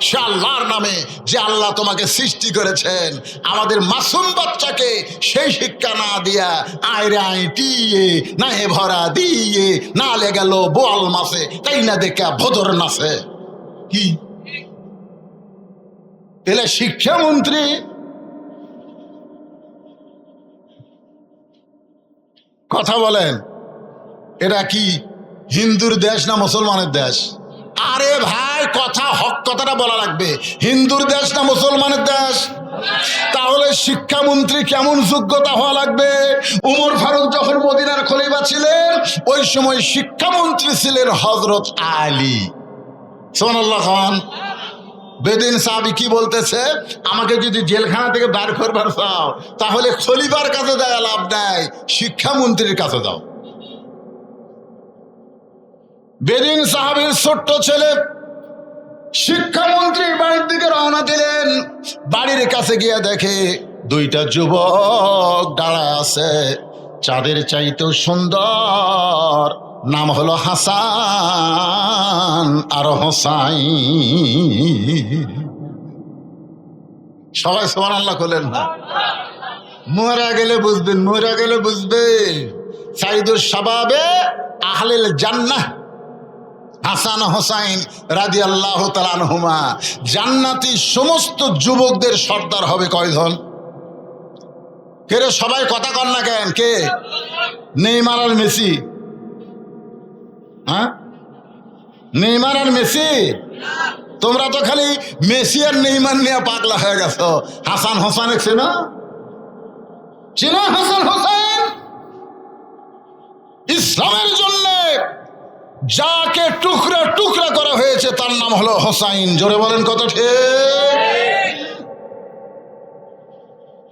সে আল্লাহর নামে যে আল্লাহ তোমাকে সৃষ্টি করেছেন। আমাদের মাসুম বাচ্চাকে সেই শিক্ষা না দিয়া আইরে আইটিয়ে না হে ভরা দিয়ে না লে গেল বোয়াল মাসে তাই না দেখা ভদর নাচে। কি এলে শিক্ষামন্ত্রী? কথা বলেন, এটা কি হিন্দুর দেশ না মুসলমানের দেশ? আরে ভাই, কথা হক কথাটা বলা লাগবে। হিন্দুর দেশ না মুসলমানের দেশ? তাহলে শিক্ষামন্ত্রী কেমন যোগ্যতা হওয়া লাগবে? উমর ফারুক যখন মদিনার খলিফা ছিলেন ওই সময় শিক্ষামন্ত্রী ছিলেন হযরত আলী। সুবহানাল্লাহ খান। বেদিন সাহাবী কি বলতেছে, আমাকে যদি জেলখানা থেকে বের করবার চাও তাহলে খলিফার কাছে যাওয়া লাভ নাই, শিক্ষামন্ত্রীর কাছে যাও। বেদিন সাহাবীর ছোট্ট ছেলে শিক্ষামন্ত্রীর বাড়ির দিকে রওনা দিলেন। বাড়ির কাছে গিয়ে দেখে দুইটা যুবক দাঁড়ায় আছে, চাঁদের চাইতেও সুন্দর। নাম হলো হাসান আর হোসাইন। সবাই সুবহানাল্লাহ বলেন না? মরা গেলে বুঝবেন, মরা গেলে বুঝবেন। সাইদুস শাবাবে আহলিল জান্নাহ হাসান হোসাইন রাদিয়াল্লাহু তাআলা আনহুমা। জান্নাতি সমস্ত যুবকদের সর্দার হবে কয়জন? কে রে? সবাই কথা কন না কেন? কে? নেইমার আর মেসি? হ্যাঁ, নেইমার আর মেসি? তোমরা তো খালি মেসি আর নেইমার নিয়ে পাগলা হয়ে গেছো। হাসান হোসেন চেনো? চেনো হাসান হোসেন? ইসলামের জন্য যাকে টুকরা টুকরা করা হয়েছে তার নাম হলো হোসাইন। জোরে বলেন কত ঠিক?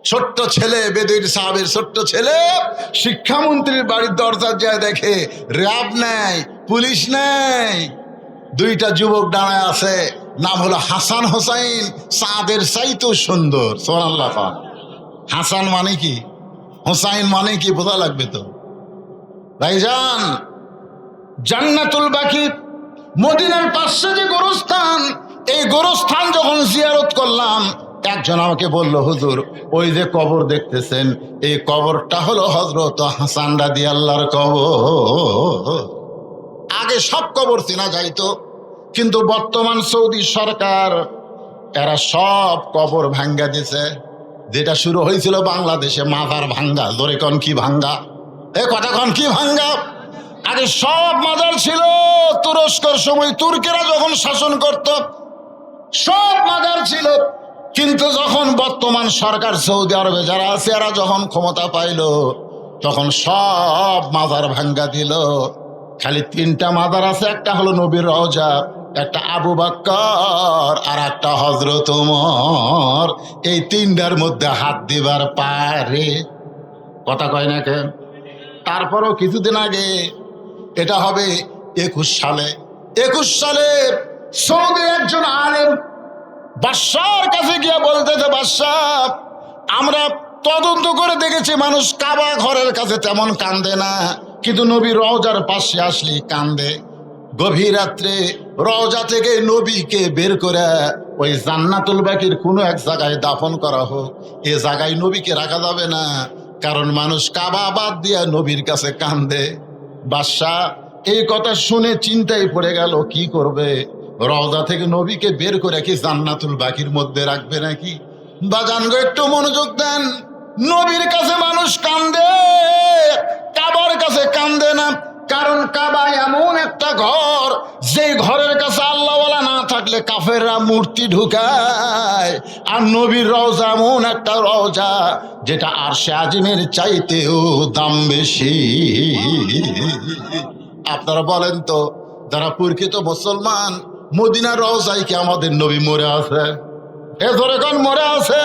ছোট্ট ছেলে, বেদুইন সাহাবের ছোট্ট ছেলে শিক্ষামন্ত্রীর বাড়ির দরজা যায় দেখে র্যাব নেই, পুলিশ নেই, দুইটা যুবক দাঁড়ায় আছে। নাম হলো হাসান হোসাইন, চাঁদের চাইতেও সুন্দর। সুবহানাল্লাহ। হাসান মানে কি, হোসাইন মানে কি বোঝা লাগবে তো ভাইজান। জান্নাতুল বাকি মদিনার পাশে যে গোরস্থান, এই গোরস্থান যখন জিয়ারত করলাম একজন আমাকে বলল, হুজুর ওই যে কবর দেখতেছেন এই কবরটা হলো হযরত হাসান রাদিয়াল্লাহর কবর। আগে সব কবর চেনা যাইতো, কিন্তু বর্তমান সৌদি সরকার এরা সব কবর ভাঙ্গা দিছে। যেটা শুরু হয়েছিল বাংলাদেশে মাজার ভাঙ্গা। জোরে কন কি ভাঙ্গা? এ কথা কন কি ভাঙ্গা? আগে সব মাজার ছিল। তুরস্কর সময় তুর্কেরা যখন শাসন করত সব মাজার ছিল, কিন্তু যখন বর্তমান সরকার সৌদি আরবে যারা আছে এরা যখন ক্ষমতা পাইল তখন সব মাজার ভাঙ্গা দিল। খালি তিনটা মাজার আছে, একটা হলো নবীর রওজা, একটা আবু বকর আর একটা হযরত ওমর। এই তিনটার মধ্যে হাত দিবার পারে। কথা কয় না কেন? তারপরও কিছুদিন আগে, এটা হবে 21 সালে, 21 সালে সৌদি একজন আলেম বাদশার কাছে গিয়ে বলতেছে, বাদশাহ আমরা তদন্ত করে দেখেছি মানুষ কাবা ঘরের কাছে তেমন কান্দে না, কিন্তু নবী রওজার পাশে আসলে কান্দে। গভীর রাত্রে রওজা থেকে নবীকে বের করে ওই জান্নাতুল বাকির কোনো এক জায়গায় দাফন করা হোক, এ জায়গায় নবীকে রাখা যাবে না, কারণ মানুষ কাবা বাদ দিয়া নবীর কাছে কান্দে। বাদশাহ এই কথা শুনে চিন্তায় পড়ে গেল, কি করবে? রওজা থেকে নবীকে বের করে কি জান্নাতুল বাকির মধ্যে রাখবে নাকি? বাজান গো, একটু মনোযোগ দেন। নবীর কাছে মানুষ কান্দে, কাবার কাছে কান্দে না, কারণ কাবা এমন একটা ঘর, যে ঘরের কাছে আল্লাহওয়ালা না থাকলে কাফেররা মূর্তি ঢুকায়। আর নবীর রওজা এমন একটা রওজা যেটা আরশে আজিমের চাইতেও দাম বেশি। আপনারা বলেন তো, যারা প্রকৃত মুসলমান, মদিনার রওজায় কি আমাদের নবী মরে আছে? এ ধরে কোন মরে আছে?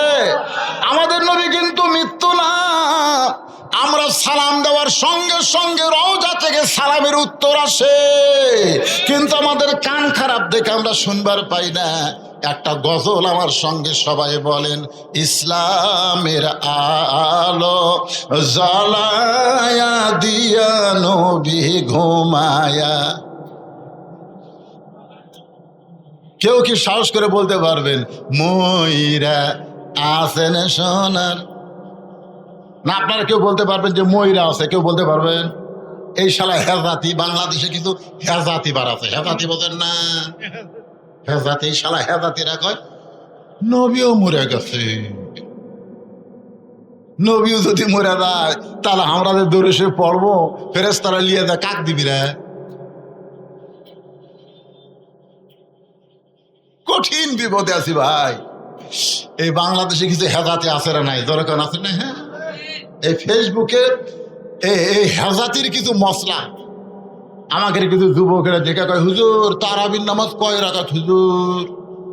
আমাদের নবী কিন্তু মৃত্যু না। আমরা সালাম দেওয়ার সঙ্গে সঙ্গে রওজা থেকে সালামের উত্তর আসে, কিন্তু আমাদের কান খারাপ দেখে আমরা শুনবার পাই না। একটা গজল আমার সঙ্গে সবাই বলেন, ইসলামের আলো জ্বালায়া দিয়া নবী ঘুমায়া। কেউ কি সাহস করে বলতে পারবেন ময়রা আছেন সোনার? না, আপনারা কেউ বলতে পারবেন যে ময়রা আছে? কেউ বলতে পারবেন? এই শালা হেজাতি, বাংলাদেশে কিন্তু হেজাতি বার আছে। হেজাতি বোঝেন না? হেজাতি, এই শালা হেজাতিরা কয় নবীও মরে গেছে। নবীও যদি মরে যায় তাহলে আমরা যে দৌড়ে সে পড়বো, ফেরেশতারা লিয়ে যায়, কাক দিবি রে? কঠিন বিপদে আছি ভাই। এই বাংলাদেশে কিছু হেজাতি আছে না নাই? দরকার আছে না? হ্যাঁ, এই ফেসবুকে এই হেজাতির কিছু মশলা আমাকে কিছু যুবকেরা দেখে কয়, হুজুর তারাবির নামাজ কয় রাকাত? হুজুর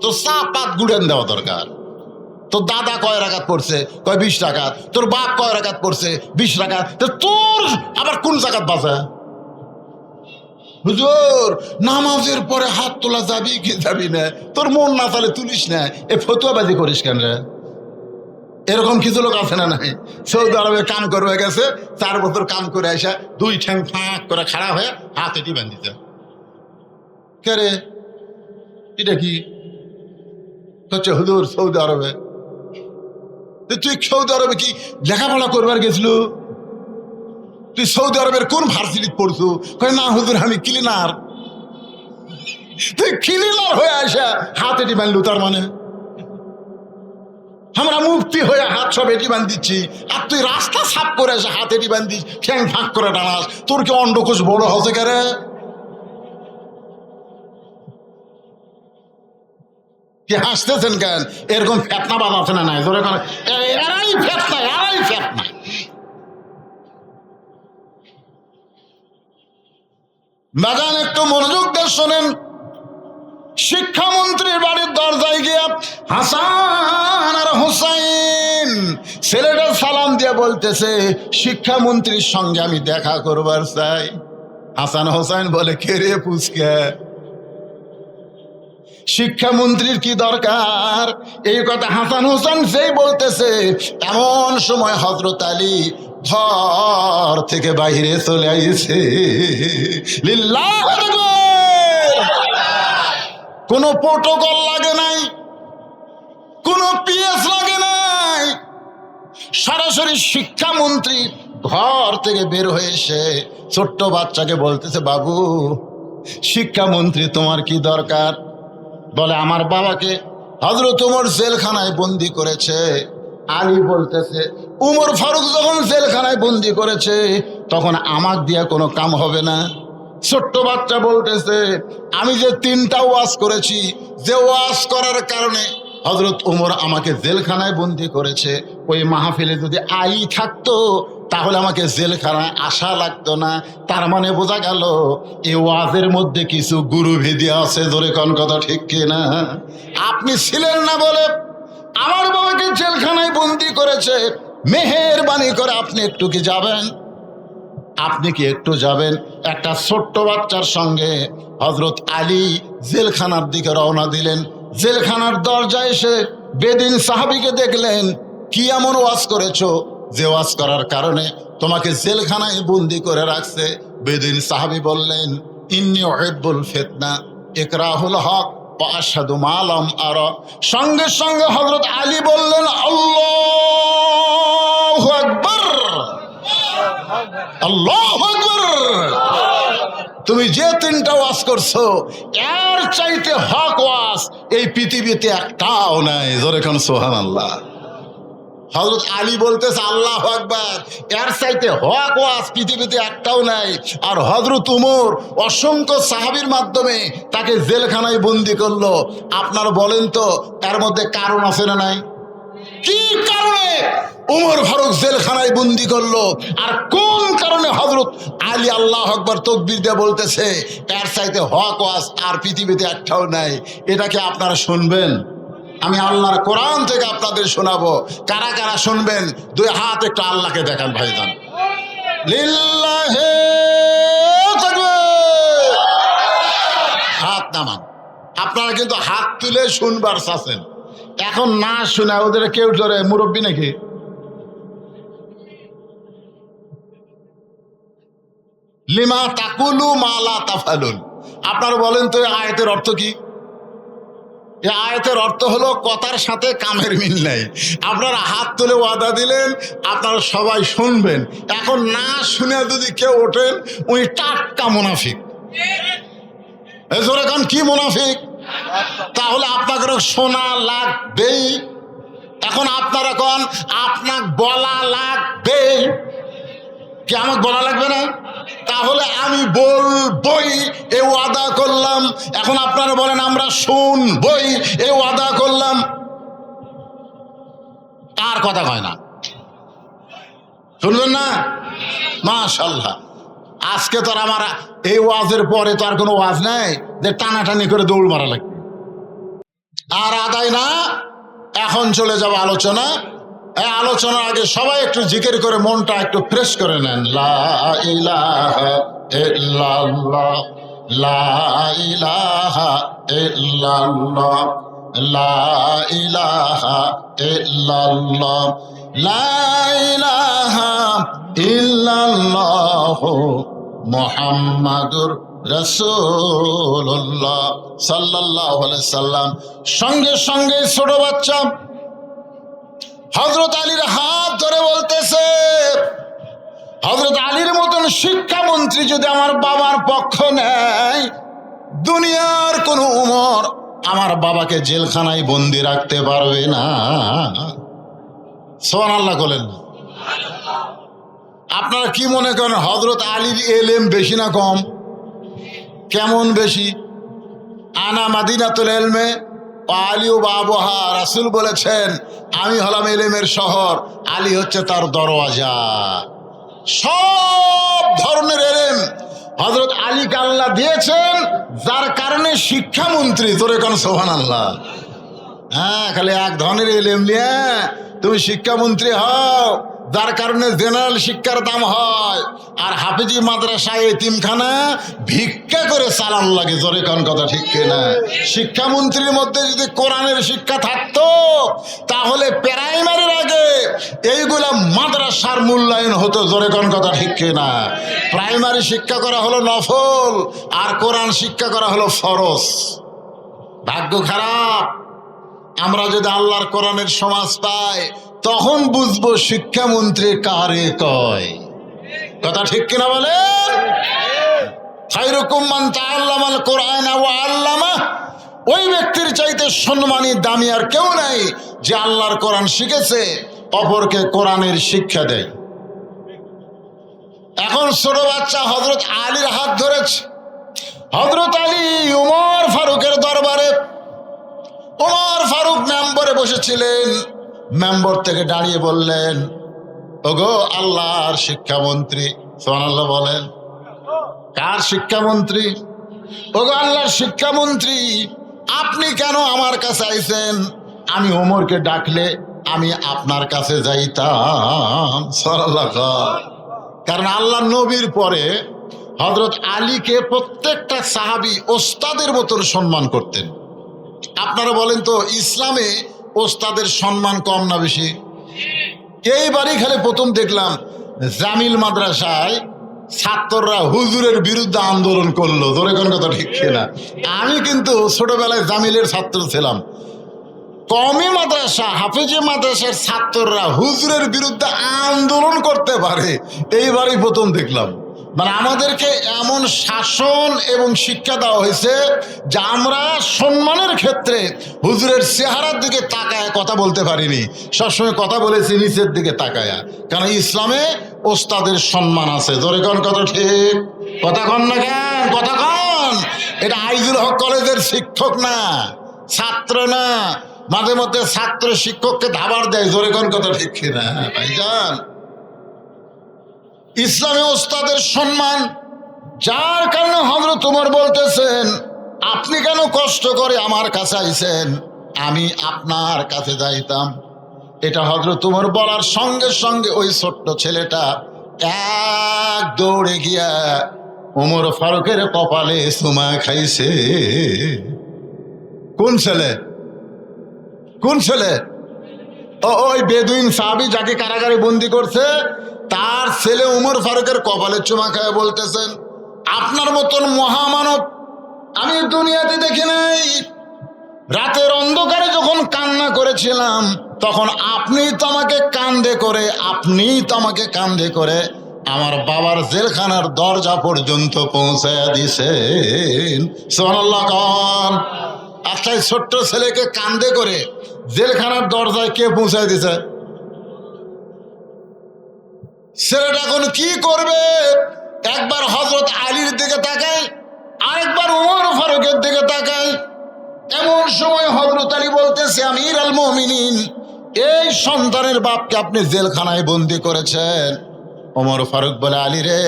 তো চা পাত গুড়েন দেওয়া দরকার। তোর দাদা কয় রাকাত পড়ছে? কয় 20 রাকাত। তোর বাপ কয় রাকাত পড়ছে? 20 রাকাত। তো তোর আবার কোন জাকাত বাঁচা? হুজুর নামাজের পরে হাত তোলা যাবি কি যাবি না? তোর মন না তাহলে তুলিস না, এ ফতুয়াবাজি করিস কেন রে? এরকম কিছু লোক আছে না নাই? সৌদি আরবে কাম করবে গেছে, 4 বছর কাম করে আসা 2 ঠ্যাং ফাঁক করে খাড়া হয়ে হাত এটি বান্ধিতে। কে রে এটা? কি হচ্ছে হুজুর সৌদি আরবে? তুই সৌদি আরবে কি লেখাপড়া করবার গেছিল? তুই সৌদি আরবের কোন ভার্সিটি পড়ছো? কয় না হুজুর আমি ক্লিনার। তুই ক্লিনার হয়ে আসা হাত এটি বাঁধলু, তার মানে আমরা মুক্তি হয়ে হাত সব এটি বান্ধিচ্ছি, আর তুই রাস্তা সাফ করে আসে হাত এটি বান্ধিস, ঠ্যাং ফাঁক করে টানাস। তোর কি অন্ডকোষ বড় হচ্ছে কেরে? কি হাসতেছেন কেন? এরকম ফেতনা বাদ আছে না নাই? ধরে এরাই ফেতনা, এরাই ফেতনা। বাগান একটু মনোযোগ দিয়ে শোনেন। শিক্ষামন্ত্রীর বাড়ির দরজায় গিয়ে হাসান আর হুসাইন ছেলেটা সালাম দিয়ে বলতেছে, শিক্ষামন্ত্রীর সঙ্গে আমি দেখা করবার চাই। হাসান হোসাইন বলে, কে রে পুচকে? শিক্ষামন্ত্রীর কি দরকার? এই কথা হাসান হোসেন সেই বলতেছে, এমন সময় হযরত আলী ঘর থেকে বাইরে চলে আইছে। লিল্লাহু আকবার। কোনো প্রোটোকল লাগে নাই, কোনো পিএস লাগে নাই, সরাসরি শিক্ষামন্ত্রী ঘর থেকে বের হয়ে এসে ছোট্ট বাচ্চাকে বলতেছে, বাবু শিক্ষামন্ত্রী তোমার কি দরকার? বলে, আমার বাবাকে হযরত ওমর জেলখানায় বন্দি করেছে। আলী বলতেছে, উমর ফারুক যখন জেলখানায় বন্দি করেছে তখন আমাক দিয়া কোনো কাম হবে না। ছোট্ট বাচ্চা বলতেছে, আমি যে 3টা ওয়াজ করেছি, যে ওয়াজ করার কারণে হযরত ওমর আমাকে জেলখানায় বন্দি করেছে, ওই মাহফিলে যদি আলী থাকতো তাহলে আমাকে জেলখানায় আসা লাগতো না। তার মানে বোঝা গেল এই ওয়াজের মধ্যে কিছু গুরুভেদি আছে। ধরে কোন কথা ঠিক কিনা? আপনি ছিলেন না বলে আমার বাবাকে জেলখানায় বন্দি করেছে, মেহেরবানি করে আপনি একটু কি যাবেন? আপনি কি একটু যাবেন? একটা ছোট্ট বাচ্চার সঙ্গে হযরত আলী জেলখানার দিকে রওনা দিলেন। জেলখানার দরজায় এসে বেদিন সাহাবীকে দেখলেন, কি এমন ওয়াজ করেছো যে ওয়াজ করার কারণে তোমাকে জেলখানায় বন্দি করে রাখছে? বেদিন সাহাবী বললেন, ইন্নী উহিব্বুল ফিতনা ইকরাহুল হক ওয়া আশহাদু মা লাম আরা। সঙ্গে সঙ্গে হযরত আলী বললেন, আল্লাহু আকবার, আল্লাহু আকবার। তুমি যে তিনটা ওয়াজ করছো এর চাইতে হক ওয়াজ এই পৃথিবীতে একটাও নাই। জোরে কোন সুবহানাল্লাহ। হযরত আলী বলতেছে আল্লাহু আকবার, এর চাইতে হক ওয়াজ পৃথিবীতে একটাও নাই। আর হযরত উমর অসংখ্য সাহাবীর মাধ্যমে তাকে জেলখানায় বন্দি করলো। আপনারা বলেন তো এর মধ্যে কারণ আছে না নাই? কি কারণে উমর ফারুক জেলখানায় বন্দি করলো, আর কোন কারণে হযরত আলী আল্লাহু আকবার তাকবীর দিয়ে বলতেছে এর চাইতে হক ওয়াজ আর পৃথিবীতে একটাও নাই? এটাকে আপনারা শুনবেন? আমি আল্লাহর কোরআন থেকে আপনাদের শোনাবো। কারা কারা শুনবেন? দুই হাত একটু আল্লাহকে দেখান ভাইজান। লিল্লাহি তাকবীর। হাত নামান। আপনারা কিন্তু হাত তুলে শুনবার চাচ্ছেন, এখন না শুনে ওদের কেউ ধরে মুরব্বী নাকি? লিমা তাকুলু মা লা তাফালুন। আপনারা বলেন তো এই আয়াতের অর্থ কি? এই আয়াতের অর্থ হলো কথার সাথে কামের মিল নাই। আপনারা হাত তুলে ওয়াদা দিলেন আপনারা সবাই শুনবেন, এখন না শুনে যদি কেউ ওঠেন উনি টাটকা মুনাফিক। এখন কি মুনাফিক? তাহলে আপনাদের শোনা লাগবেই। এখন আপনারা কোন আপনাকে বলা লাগবে কি? আমাকে বলা লাগবে না? তাহলে আমি বলবই এ ওয়াদা করলাম। এখন আপনারা বলেন আমরা শুনবই এ ওয়াদা করলাম। তার কথা কয় না, শুনবেন না? মাশাআল্লাহ। আজকে তো আর আমার এই ওয়াজের পরে তো আর কোনো ওয়াজ নাই যে টানাটানি করে দৌড় মারা লাগবে। আর আদায় না, এখন চলে যাব আলোচনা। এই আলোচনার আগে সবাই একটু জিকির করে মনটা একটু ফ্রেশ করে নেন। লা ইলাহা ইল্লাল্লাহ, লা ইলাহা ইল্লাল্লাহ, লা ইলাহা ইল্লাল্লাহ, লা ইলাহা ইল্লাল্লাহ মুহাম্মাদুর রাসূলুল্লাহ সাল্লাল্লাহু আলাইহি সাল্লাম। সঙ্গে সঙ্গে ছোট বাচ্চা হযরত আলীর হাত ধরে বলতেছে, হযরত আলীর মতন শিক্ষামন্ত্রী যদি আমার বাবার পক্ষ নেয়, দুনিয়ার কোন উমর আমার বাবাকে জেলখানায় বন্দি রাখতে পারবে না। সুবহানাল্লাহ বলেন। আপনারা কি মনে করেন হযরত আলীর এলেম বেশি না কম? কেমন বেশি? আনা মাদিনাতুল ইলমে আলী ও বাবুহা। রাসূল বলেছেন আমি হলাম এলেমের শহর, আলী হচ্ছে তার দরওয়াজা। সব ধরনের এলেম হযরত আলীকে আল্লাহ দিয়েছেন, যার কারণে শিক্ষামন্ত্রী। তোরে কোন সুবহানাল্লাহ। হ্যাঁ, খালি এক ধরনের এলেম নিয়ে তুমি শিক্ষামন্ত্রী হও, যার কারণে জেনারেল শিক্ষার দাম হয়, আর হাফিজি মাদ্রাসা এতিমখানা ভিক্ষা করে চালান লাগে। জোরে কোন কথা ঠিক কিনা? শিক্ষামন্ত্রীর মধ্যে যদি কোরআনের শিক্ষা থাকতো তাহলে প্রাইমারির আগে এইগুলা মাদ্রাসার মূল্যায়ন হতো। জোরে কোন কথা ঠিক কিনা? প্রাইমারি শিক্ষা করা হলো নফল, আর কোরআন শিক্ষা করা হলো ফরজ। ভাগ্য খারাপ, আমরা যদি আল্লাহর কোরআনের সমাজ পাই তখন বুঝবো শিক্ষামন্ত্রী কারে কয়। কথা ঠিক কিনা বলেন? খায়রুকুম মান তাআল্লামাল কোরআন ওয়া আল্লামা। ওই ব্যক্তির চাইতে সম্মানী দামি আর কেউ নাই যে আল্লাহর কোরআন শিখেছে অপরকে কোরআনের শিক্ষা দেয়। এখন ছোট বাচ্চা হযরত আলীর হাত ধরেছে। হযরত আলী উমর ফারুকের দরবারে, উমর ফারুক মেম্বরে বসেছিলেন। মেম্বর থেকে দাঁড়িয়ে বললেন, ওগো আল্লাহর শিক্ষামন্ত্রী। সুবহানাল্লাহ বলেন। কার শিক্ষামন্ত্রী? ওগো আল্লাহর শিক্ষামন্ত্রী, আপনি কেন আমার কাছে আইছেন? আমি ওমরকে ডাকলে আমি আপনার কাছে যাইতাম। সুবহানাল্লাহ। কারণ আল্লাহ নবীর পরে হযরত আলীকে প্রত্যেকটা সাহাবী ওস্তাদের মতন সম্মান করতেন। আপনারা বলেন তো ইসলামে ওস্তাদের সম্মান কম না বেশি? এইবারই খালি প্রথম দেখলাম জামিল মাদ্রাসায় ছাত্ররা হুজুরের বিরুদ্ধে আন্দোলন করলো। ধরে কোন কথা ঠিক না? আমি কিন্তু ছোটবেলায় জামিলের ছাত্র ছিলাম। কওমি মাদ্রাসা, হাফেজি মাদ্রাসার ছাত্ররা হুজুরের বিরুদ্ধে আন্দোলন করতে পারে, এইবারই প্রথম দেখলাম। মানে আমাদেরকে এমন শাসন এবং শিক্ষা দেওয়া হয়েছে যে আমরা সম্মানের ক্ষেত্রে হুজুরের চেহারার দিকে তাকায় কথা বলতে পারিনি, সবসময় কথা বলেছি নিচের দিকে তাকায়া। কারণ ইসলামে ওস্তাদের সম্মান আছে। ধরে কোন কথা ঠিক? কথা কন না কেন? কথা কন। এটা আইজুল হক কলেজের শিক্ষক না, ছাত্র না। মাঝে মধ্যে ছাত্র শিক্ষককে ধাবার দেয়। জোরে কোন কথা ঠিক কিনা ভাইজান? ইসলামে ওস্তাদের সম্মান, যার কারণে হযরত ওমর বলতেছেন আপনি কেন কষ্ট করে আমার কাছে আইছেন, আমি আপনার কাছে যাইতাম। এটা হযরত ওমর বলার সঙ্গে সঙ্গে ওই ছোট্ট ছেলেটা এক দৌড়ে গিয়া ওমর ফারুকের কপালে চুমা খাইছে। কোন ছেলে? কোন ছেলে? ওই বেদুইন সাহাবী যাকে কারাগারে বন্দি করছে, তার ছেলে উমর ফারুকের কপালে চুমা খায় বলতেছেন আপনার মতন মহামানব আমি দুনিয়াতে দেখি নাই। রাতের অন্ধকারে যখন কান্না করেছিলাম তখন আপনি তো আমাকে কান্দে করে আমার বাবার জেলখানার দরজা পর্যন্ত পৌঁছায়া দিছেন। সুবহানাল্লাহ খান। আচ্ছা, ছোট্ট ছেলেকে কান্দে করে জেলখানার দরজায় কে পৌঁছায় দিছে? ছেলেটা এখন কি করবে? একবার হযরত আলীর দিকে তাকায়, আরেকবার ওমর ফারুকের দিকে তাকায়। এমন সময় হযরত আলী বলতেছে আমির আল মুমিনিন, এই সন্তানের বাপকে আপনি জেলখানায় বন্দি করেছেন। ওমর ফারুক বলে আলী রে,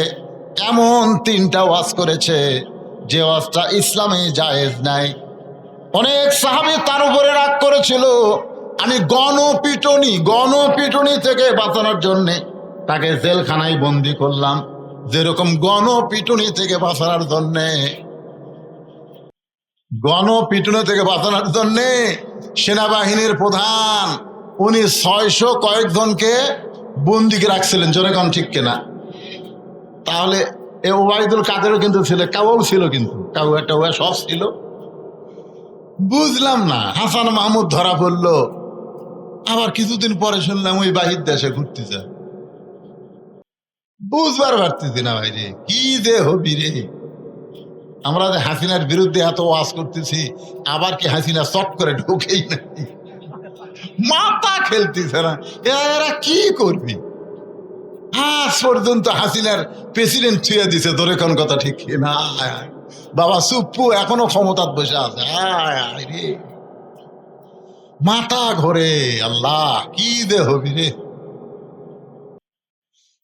এমন 3টা ওয়াজ করেছে যে ওয়াজটা ইসলামে জায়েজ নাই। অনেক সাহাবী তার উপরে রাগ করেছিল। আমি গণপিটুনি থেকে বাঁচানোর জন্য তাকে জেলখানায় বন্দি করলাম। যেরকম গণপিটুনি থেকে বাঁচানোর জন্য সেনাবাহিনীর প্রধান উনি 600 কয়েকজনকে বন্দিকে রাখছিলেন। জনগণ ঠিক কিনা? তাহলে এ ওবায়দুল কাদেরও কিন্তু ছিল, কাউও ছিল, কিন্তু কাউ একটা সব ছিল। বুঝলাম না, হাসান মাহমুদ ধরা পড়লো। আবার কিছুদিন পরে শুনলাম ওই বাহির দেশে ঘুরতেছে। বুঝবার পারতেছি না ভাই রে, কি যে হবি রে। আমরা যে হাসিনার বিরুদ্ধে এত ওয়াজ করতেছি, আবার কি হাসিনা চট করে ঢুকেই নাকি? মাথা খেলতেছে না, এরা কি করবি? আজ পর্যন্ত হাসিনার প্রেসিডেন্ট ছুঁয়ে দিছে। ধরে কোন কথা ঠিক না? বাবা সুপ্পু এখনো ক্ষমতায় বসে আছে। মাথা ঘোরে। আল্লাহ, কি যে হবি রে।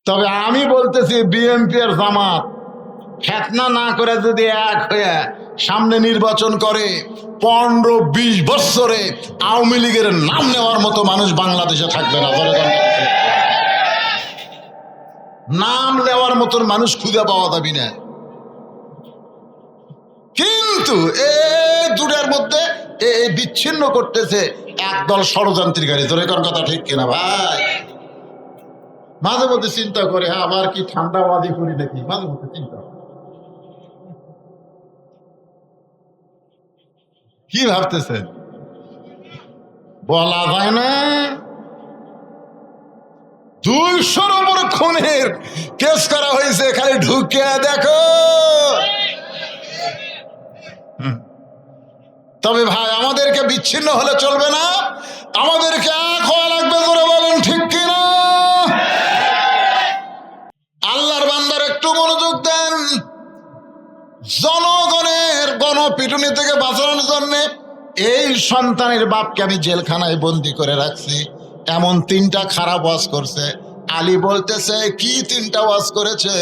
তবে আমি বলতেছি বিএনপি আর জামাত ফিতনা না করে যদি এক হয়ে সামনে নির্বাচন করে, 15-20 বছরে আওয়ামী লীগের নাম নেওয়ার মতো মানুষ বাংলাদেশে থাকবে না। নাম নেওয়ার মতন মানুষ খুঁজে পাওয়া যাবে না। কিন্তু এই দুটার মধ্যে এই বিচ্ছিন্ন করতেছে একদল ষড়যন্ত্রীকারী। ধরে কোন কথা ঠিক কিনা ভাই? মাঝে মধ্যে চিন্তা করে, হ্যাঁ আবার কি ঠান্ডাবাদী করি নাকি? মাঝে মধ্যে চিন্তা, কি ভাবতেছেন বলা যায় না। 200-র উপর খুনের কেস করা হয়েছে, খালি ঢুকে দেখো। তবে ভাই আমাদেরকে বিচ্ছিন্ন হলে চলবে না, আমাদেরকে এক হওয়া লাগবে। ধরে বলেন ঠিক কিনা? আল্লাহর বান্দার একটু মনোযোগ দেন। জনগণের গণপিটুনি থেকে বাঁচানোর জন্য এই সন্তানের বাপকে আমি জেলখানায় বন্দি করে রাখছি। এমন 3টা খারাপ ওয়াজ করছে। আলী বলতেছে কি 3টা ওয়াজ করেছে?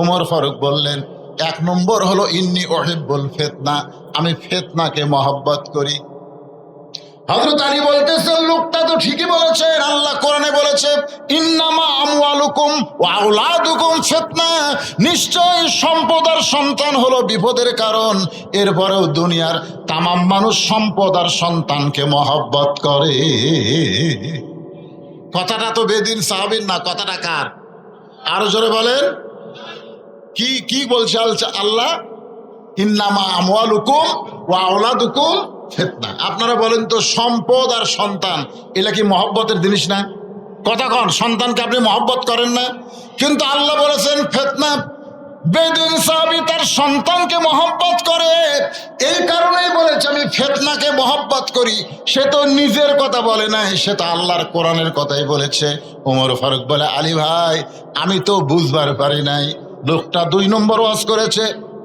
ওমর ফারুক বললেন 1 নম্বর হলো ইন্নী উহিব্বুল ফিতনা, আমি ফিতনাকে মহব্বত করি। হযরত আলী বলতেছেন লোকটা তো ঠিকই বলেছে, আল্লাহ কোরআনে বলেছে ইন্নামা আমওয়ালুকুম ওয়া আওলাদুকুম ফিতনা, নিশ্চয় সম্পদ আর সন্তান হলো বিপদের কারণ। এরপরেও দুনিয়ার তামাম মানুষ সম্পদ আর সন্তানকে মহব্বত করে। কথাটা তো বেদিন সাহাবীর না, কথাটা কার? আরো জোরে বলেন। কি কি বলছে আল্লাহ? ইন্নামা আমওয়ালুকুম ওয়া আওলাদুকুম ফিতনা। আপনারা বলেন তো, সম্পদ আর সন্তান এগুলা কি মহব্বতের জিনিস না? কথা কন, সন্তানকে আপনি মহব্বত করেন না? কিন্তু আল্লাহ বলেছেন ফিতনা। বেদুইন সাহাবী তার সন্তানকে মহব্বত করে, এই কারণেই বলেছে আমি ফিতনাকে মহব্বত করি। সে তো নিজের কথা বলে নাই, সে তো আল্লাহর কোরআনের কথাই বলেছে। ওমর ফারুক বলে, আলী ভাই আমি তো বুঝবার পারি নাই, লোকটা 2 নম্বর ওয়াজ করেছে,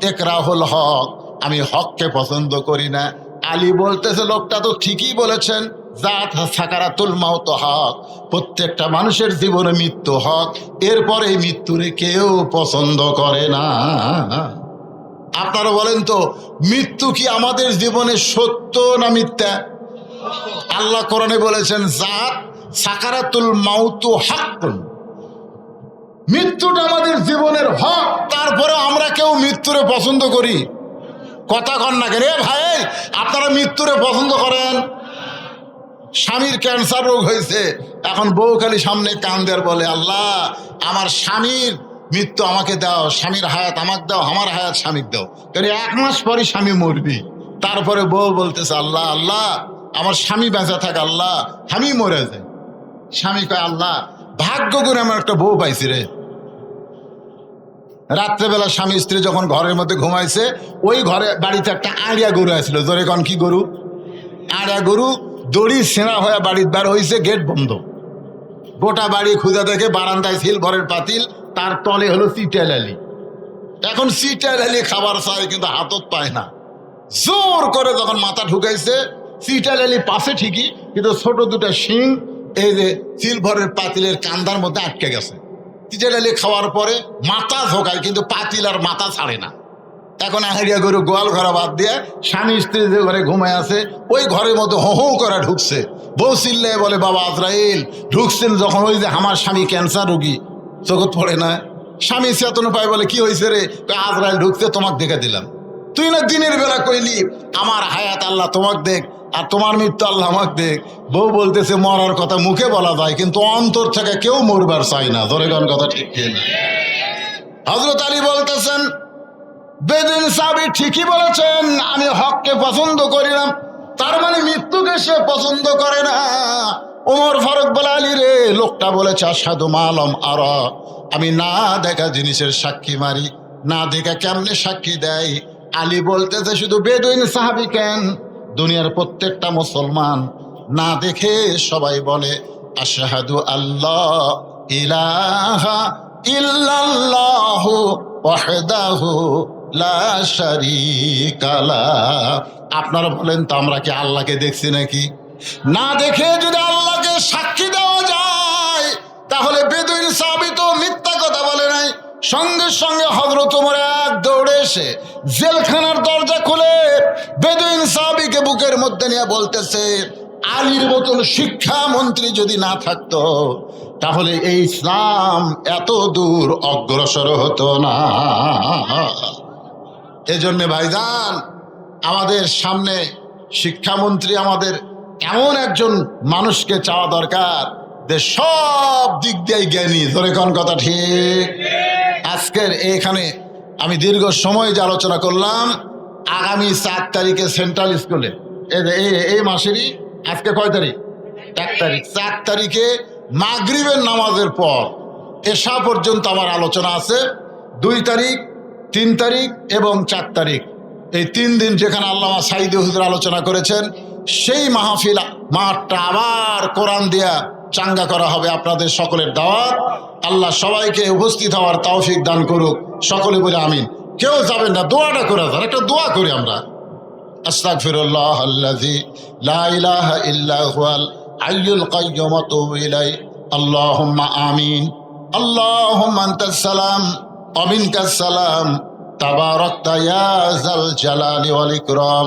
একরাহুল হক, আমি হককে পছন্দ করি না। আলী বলতেছে লোকটা তো ঠিকই বলেছেন, জাত সাকারাতুল মাউত হক, প্রত্যেকটা মানুষের জীবনে মৃত্যু হক, এরপরে মৃত্যুরে কেউ পছন্দ করে না। আপনারা বলেন তো, মৃত্যু কি আমাদের জীবনে সত্য না মিথ্যা? আল্লাহ কোরআনে বলেছেন জাত সাকারাতুল মাউত হাক্কুন, মৃত্যুটা আমাদের জীবনের হক, তারপরে আমরা কেউ মৃত্যুরে পছন্দ করি? কথা কন না কেন ভাই? আপনারা মৃত্যুরে পছন্দ করেন? স্বামীর ক্যান্সার রোগ হয়েছে, এখন বউ খালি সামনে কান্দের বলে, আল্লাহ আমার স্বামীর মৃত্যু আমাকে দাও, স্বামীর হায়াত আমাকে দাও, আমার হায়াত স্বামীকে দাও। কারণ 1 মাস পরই স্বামী মরবি। তারপরে বউ বলতেছে, আল্লাহ আল্লাহ আমার স্বামী বেঁচে থাক, আল্লাহ আমি মরে যাই। স্বামী কয়, আল্লাহ ভাগ্য করে আমার একটা বউ পাইছি রে। রাত্রেবেলা স্বামী স্ত্রী যখন ঘরের মধ্যে ঘুমাইছে, ওই ঘরে বাড়িতে একটা আড়িয়া গরু আসছিল। জোরে কন, কি গরু? আড়িয়া গরু। দড়ি ছেঁড়া হয়ে বাড়ির বার হয়েছে, গেট বন্ধ। গোটা বাড়ি খুঁজে দেখে বারান্দায় সিলভারের পাতিল, তার তলে হলো চিটাল আলি। এখন চিটাল আলি খাবার চায় কিন্তু হাতত পায় না। জোর করে যখন মাথা ঢুকাইছে, চিটাল আলি পাশে ঠিকই, কিন্তু ছোট 2টা শিং এই যে সিলভারের পাতিলের কান্দার মধ্যে আটকে গেছে। চিটাল আলি খাওয়ার পরে মাথা ঢোকায়, কিন্তু পাতিল আর মাথা ছাড়ে না। এখন আহারিয়া গরু গোয়াল ঘরা বাদ দিয়ে স্বামী স্ত্রী যে ঘরে ঘুমায় আছে, ওই ঘরের মধ্যে হো হো করে ঢুকছে। বউ চিল্লে বলে, বাবা আজরাইল ঢুকছেন যখন, ওই যে আমার স্বামী ক্যান্সার রোগী, চোখত পড়ে না? স্বামী চেতন পায়, বলে কি হয়েছে রে? আজরাইল ঢুকছে, তোমাকে দেখে দিলাম। তুই না দিনের বেলা কইলি আমার হায়াত আল্লাহ তোমাকে দেখ, আর তোমার মৃত্যু আল্লাহ আমাকে দেখ। বউ বলতেছে, মরার কথা মুখে বলা যায়, কিন্তু অন্তর থেকে কেউ মরবার চাই না। ধরে গন কথা ঠিক কিনা? হযরত আলী বলতেছেন, বেদুইন সাহাবী ঠিকই বলেছেন, আমি হককে পছন্দ করি না, তার মানে মৃত্যুকে সে পছন্দ করে না। ওমর ফারুক বলে, আলী রে, লোকটা বলেছে আশহাদু মা লাম আরা, আমি না দেখা জিনিসের সাক্ষী মারি। না দেখা কেমনে সাক্ষী দেয়? আলী বলতেছে, শুধু বেদুইন সাহাবী কেন, দুনিয়ার প্রত্যেকটা মুসলমান না দেখে সবাই বলে আশহাদু আল্লাহ ইলাহা ইল্লাল্লাহু ওয়াহদাহু লা শারীকা লাহ। আপনারা বলেন তো, আমরা কি আল্লাহকে দেখছি নাকি? না দেখে যদি আল্লাহকে সাক্ষী দেওয়া যায়, তাহলে বেদুইন সাহাবী তো মিথ্যা কথা বলে নাই। সঙ্গে সঙ্গে হযরত ওমর এক দৌড়ে এসে জেলখানার দরজা খুলে বেদুইন সাহাবীকে বুকের মধ্যে নিয়ে বলতেছে, আলীর মতন শিক্ষামন্ত্রী যদি না থাকতো, তাহলে এই ইসলাম এত দূর অগ্রসর হতো না। এজন্য ভাইজান, আমাদের সামনে শিক্ষামন্ত্রী, আমাদের এমন একজন মানুষকে চাওয়া দরকার যে সব দিক দিয়ে জ্ঞানী। ধরে কোন কথা ঠিক? আজকের এখানে আমি দীর্ঘ সময় যে আলোচনা করলাম, আগামী 4 তারিখে সেন্ট্রাল স্কুলে, এই মাসেরই আজকে কয় তারিখ? 1 তারিখ। 4 তারিখে মাগরিবের নামাজের পর এশা পর্যন্ত আমার আলোচনা আছে। 2 তারিখ, 3 তারিখ এবং 4 তারিখ, এই 3 দিন যেখানে আল্লামা সাঈদী হুজুর আলোচনা করেছেন, সেই মাহফিল মাঠটা আবার কোরআন দিয়া চাঙ্গা করা হবে। আপনাদের সকলের দাওয়াত। আল্লাহ সবাইকে উপস্থিত হওয়ার তৌফিক দান করুক। সকলে বলে আমিন। কেউ যাবেন না, দোয়াটা করে যান। একটা দোয়া করি আমরা, আস্তাগফিরুল্লাহ আল্লাযী লা ইলাহা ইল্লা হুয়াল হাইয়ুল কাইয়্যুম ওয়া আতুবু ইলাইহি। আল্লাহুম্মা আমিন। আল্লাহুম্মা আনতাস সালাম ওয়া মিনকাস সালাম, তাবারাকতা ইয়া যাল জালালি ওয়াল ইকরাম।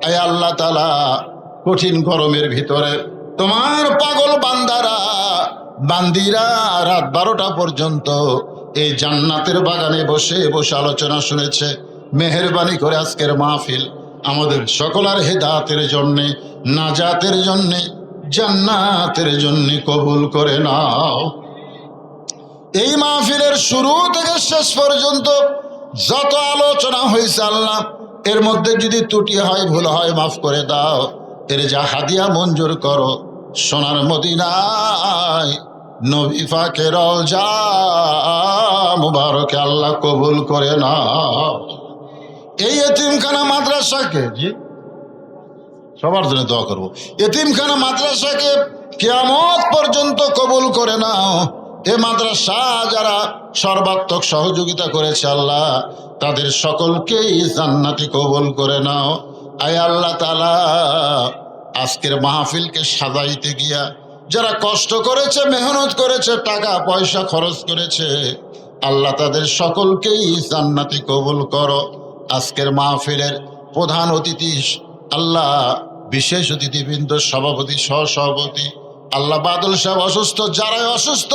আয় আল্লাহ তাআলা, কঠিন গরমের ভিতরে তোমার পাগল বান্দারা বান্দিরা রাত 12টা পর্যন্ত এই জান্নাতের বাগানে বসে বসে আলোচনা শুনেছে। মেহেরবানি করে আজকের মাহফিল আমাদের সকলের হেদায়েতের জন্যে, নাজাতের জন্যে, জান্নাতের জন্য কবুল করে নাও। এই মাহফিলের শুরু থেকে শেষ পর্যন্ত যত আলোচনা হয়েছে আল্লাহ, এর মধ্যে যদি ত্রুটি হয়, ভুল হয়, মাফ করে দাও। এর যা হাদিয়া মঞ্জুর করো, সোনার মদিনায় নবী পাকের রওজা মুবারকে আল্লাহ কবুল করে নাও। এই এতিমখানা মাদ্রাসাকে, জি সবার জন্য দোয়া করবো, এতিমখানা মাদ্রাসাকে কিয়ামত পর্যন্ত কবুল করে নাও। এ মাদ্রাসা যারা সর্বাত্মক সহযোগিতা করেছে আল্লাহ, তাদের সকলকেই জান্নাতি কবুল করে নাও। আয় আল্লাহ তাআলা, আজকের মাহফিলকে সাজাইতে গিয়া যারা কষ্ট করেছে, মেহনত করেছে, টাকা পয়সা খরচ করেছে, আল্লাহ তাদের সকলকেই জান্নাতি কবুল করো। আজকের মাহফিলের প্রধান অতিথি আল্লাহ, বিশেষ অতিথিবৃন্দ, সভাপতি, সহসভাপতি, আল্লাহ বাদল সাহেব অসুস্থ, যারাই অসুস্থ,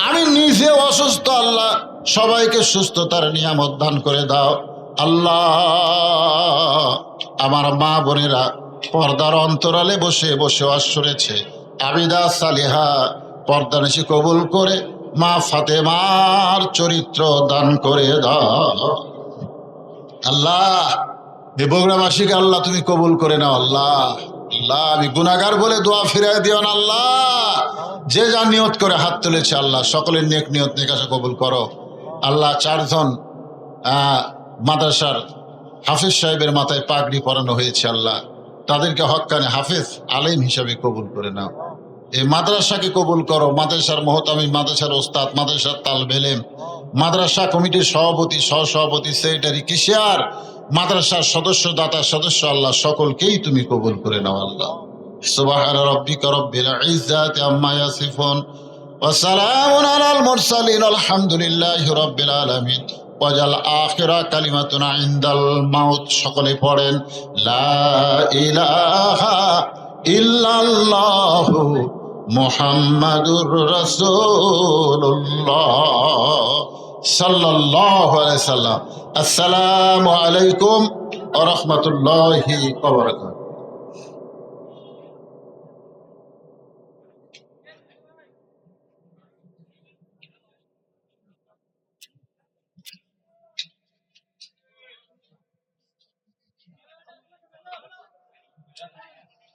আমি নিজে অসুস্থ, আল্লাহ সবাইকে সুস্থতার নিয়ামত দান করে দাও। আল্লাহ, আমার মা বোনেরা পর্দার অন্তরালে বসে বসে ওয়াজ শুনেছে, আবিদা সালিহা পর্দানিশি কবুল করে মা ফাতেমার চরিত্র দান করে দাও। আল্লাহ, এই বগুড়াবাসীকে আল্লাহ তুমি কবুল করে নাও। আল্লাহ, আল্লাহ আমি গুনাহগার বলে দোয়া ফিরাই দিও না। আল্লাহ, যে যা নিয়ত করে হাত তুলেছে আল্লাহ সকলের নেক নিয়ত নেকাশা কবুল করো। আল্লাহ, 4 জন মাদ্রাসার হাফেজ সাহেবের মাথায় পাগড়ি পরানো হয়েছে আল্লাহ, তাদেরকে হক্কানে হাফেজ আলেম হিসাবে কবুল করে নাও। এই মাদ্রাসাকে কবুল করো। মাদ্রাসার মহতামিম, মাদ্রাসার ওস্তাদ, মাদ্রাসার তালবেলেম, মাদ্রাসা কমিটির সভাপতি, সহসভাপতি, সেক্রেটারি, কিশিয়ার, মাদ্রাসার সদস্য, দাতা সদস্য, আল্লাহ সকলকেই তুমি কবুল করে নাও। আল্লাহ, সুবহান রাব্বিকা রাব্বিল ইজ্জাতি আম্মা ইয়াসিফুন ওয়া সালামুন আলাল মুরসালিন আলহামদুলিল্লাহি রাব্বিল আলামিন। ওয়াজাল আখিরা কালিমাতুনা ইনদাল মাউত। সকলে পড়েন লা ইলাহা ইল্লাল্লাহু মুহাম্মাদুর রাসূলুল্লাহ সাল্লাল্লাহু আলাইহি সাল্লাম। আসসালামু আলাইকুম ওয়া রাহমাতুল্লাহি ওয়া বারাকাতুহু।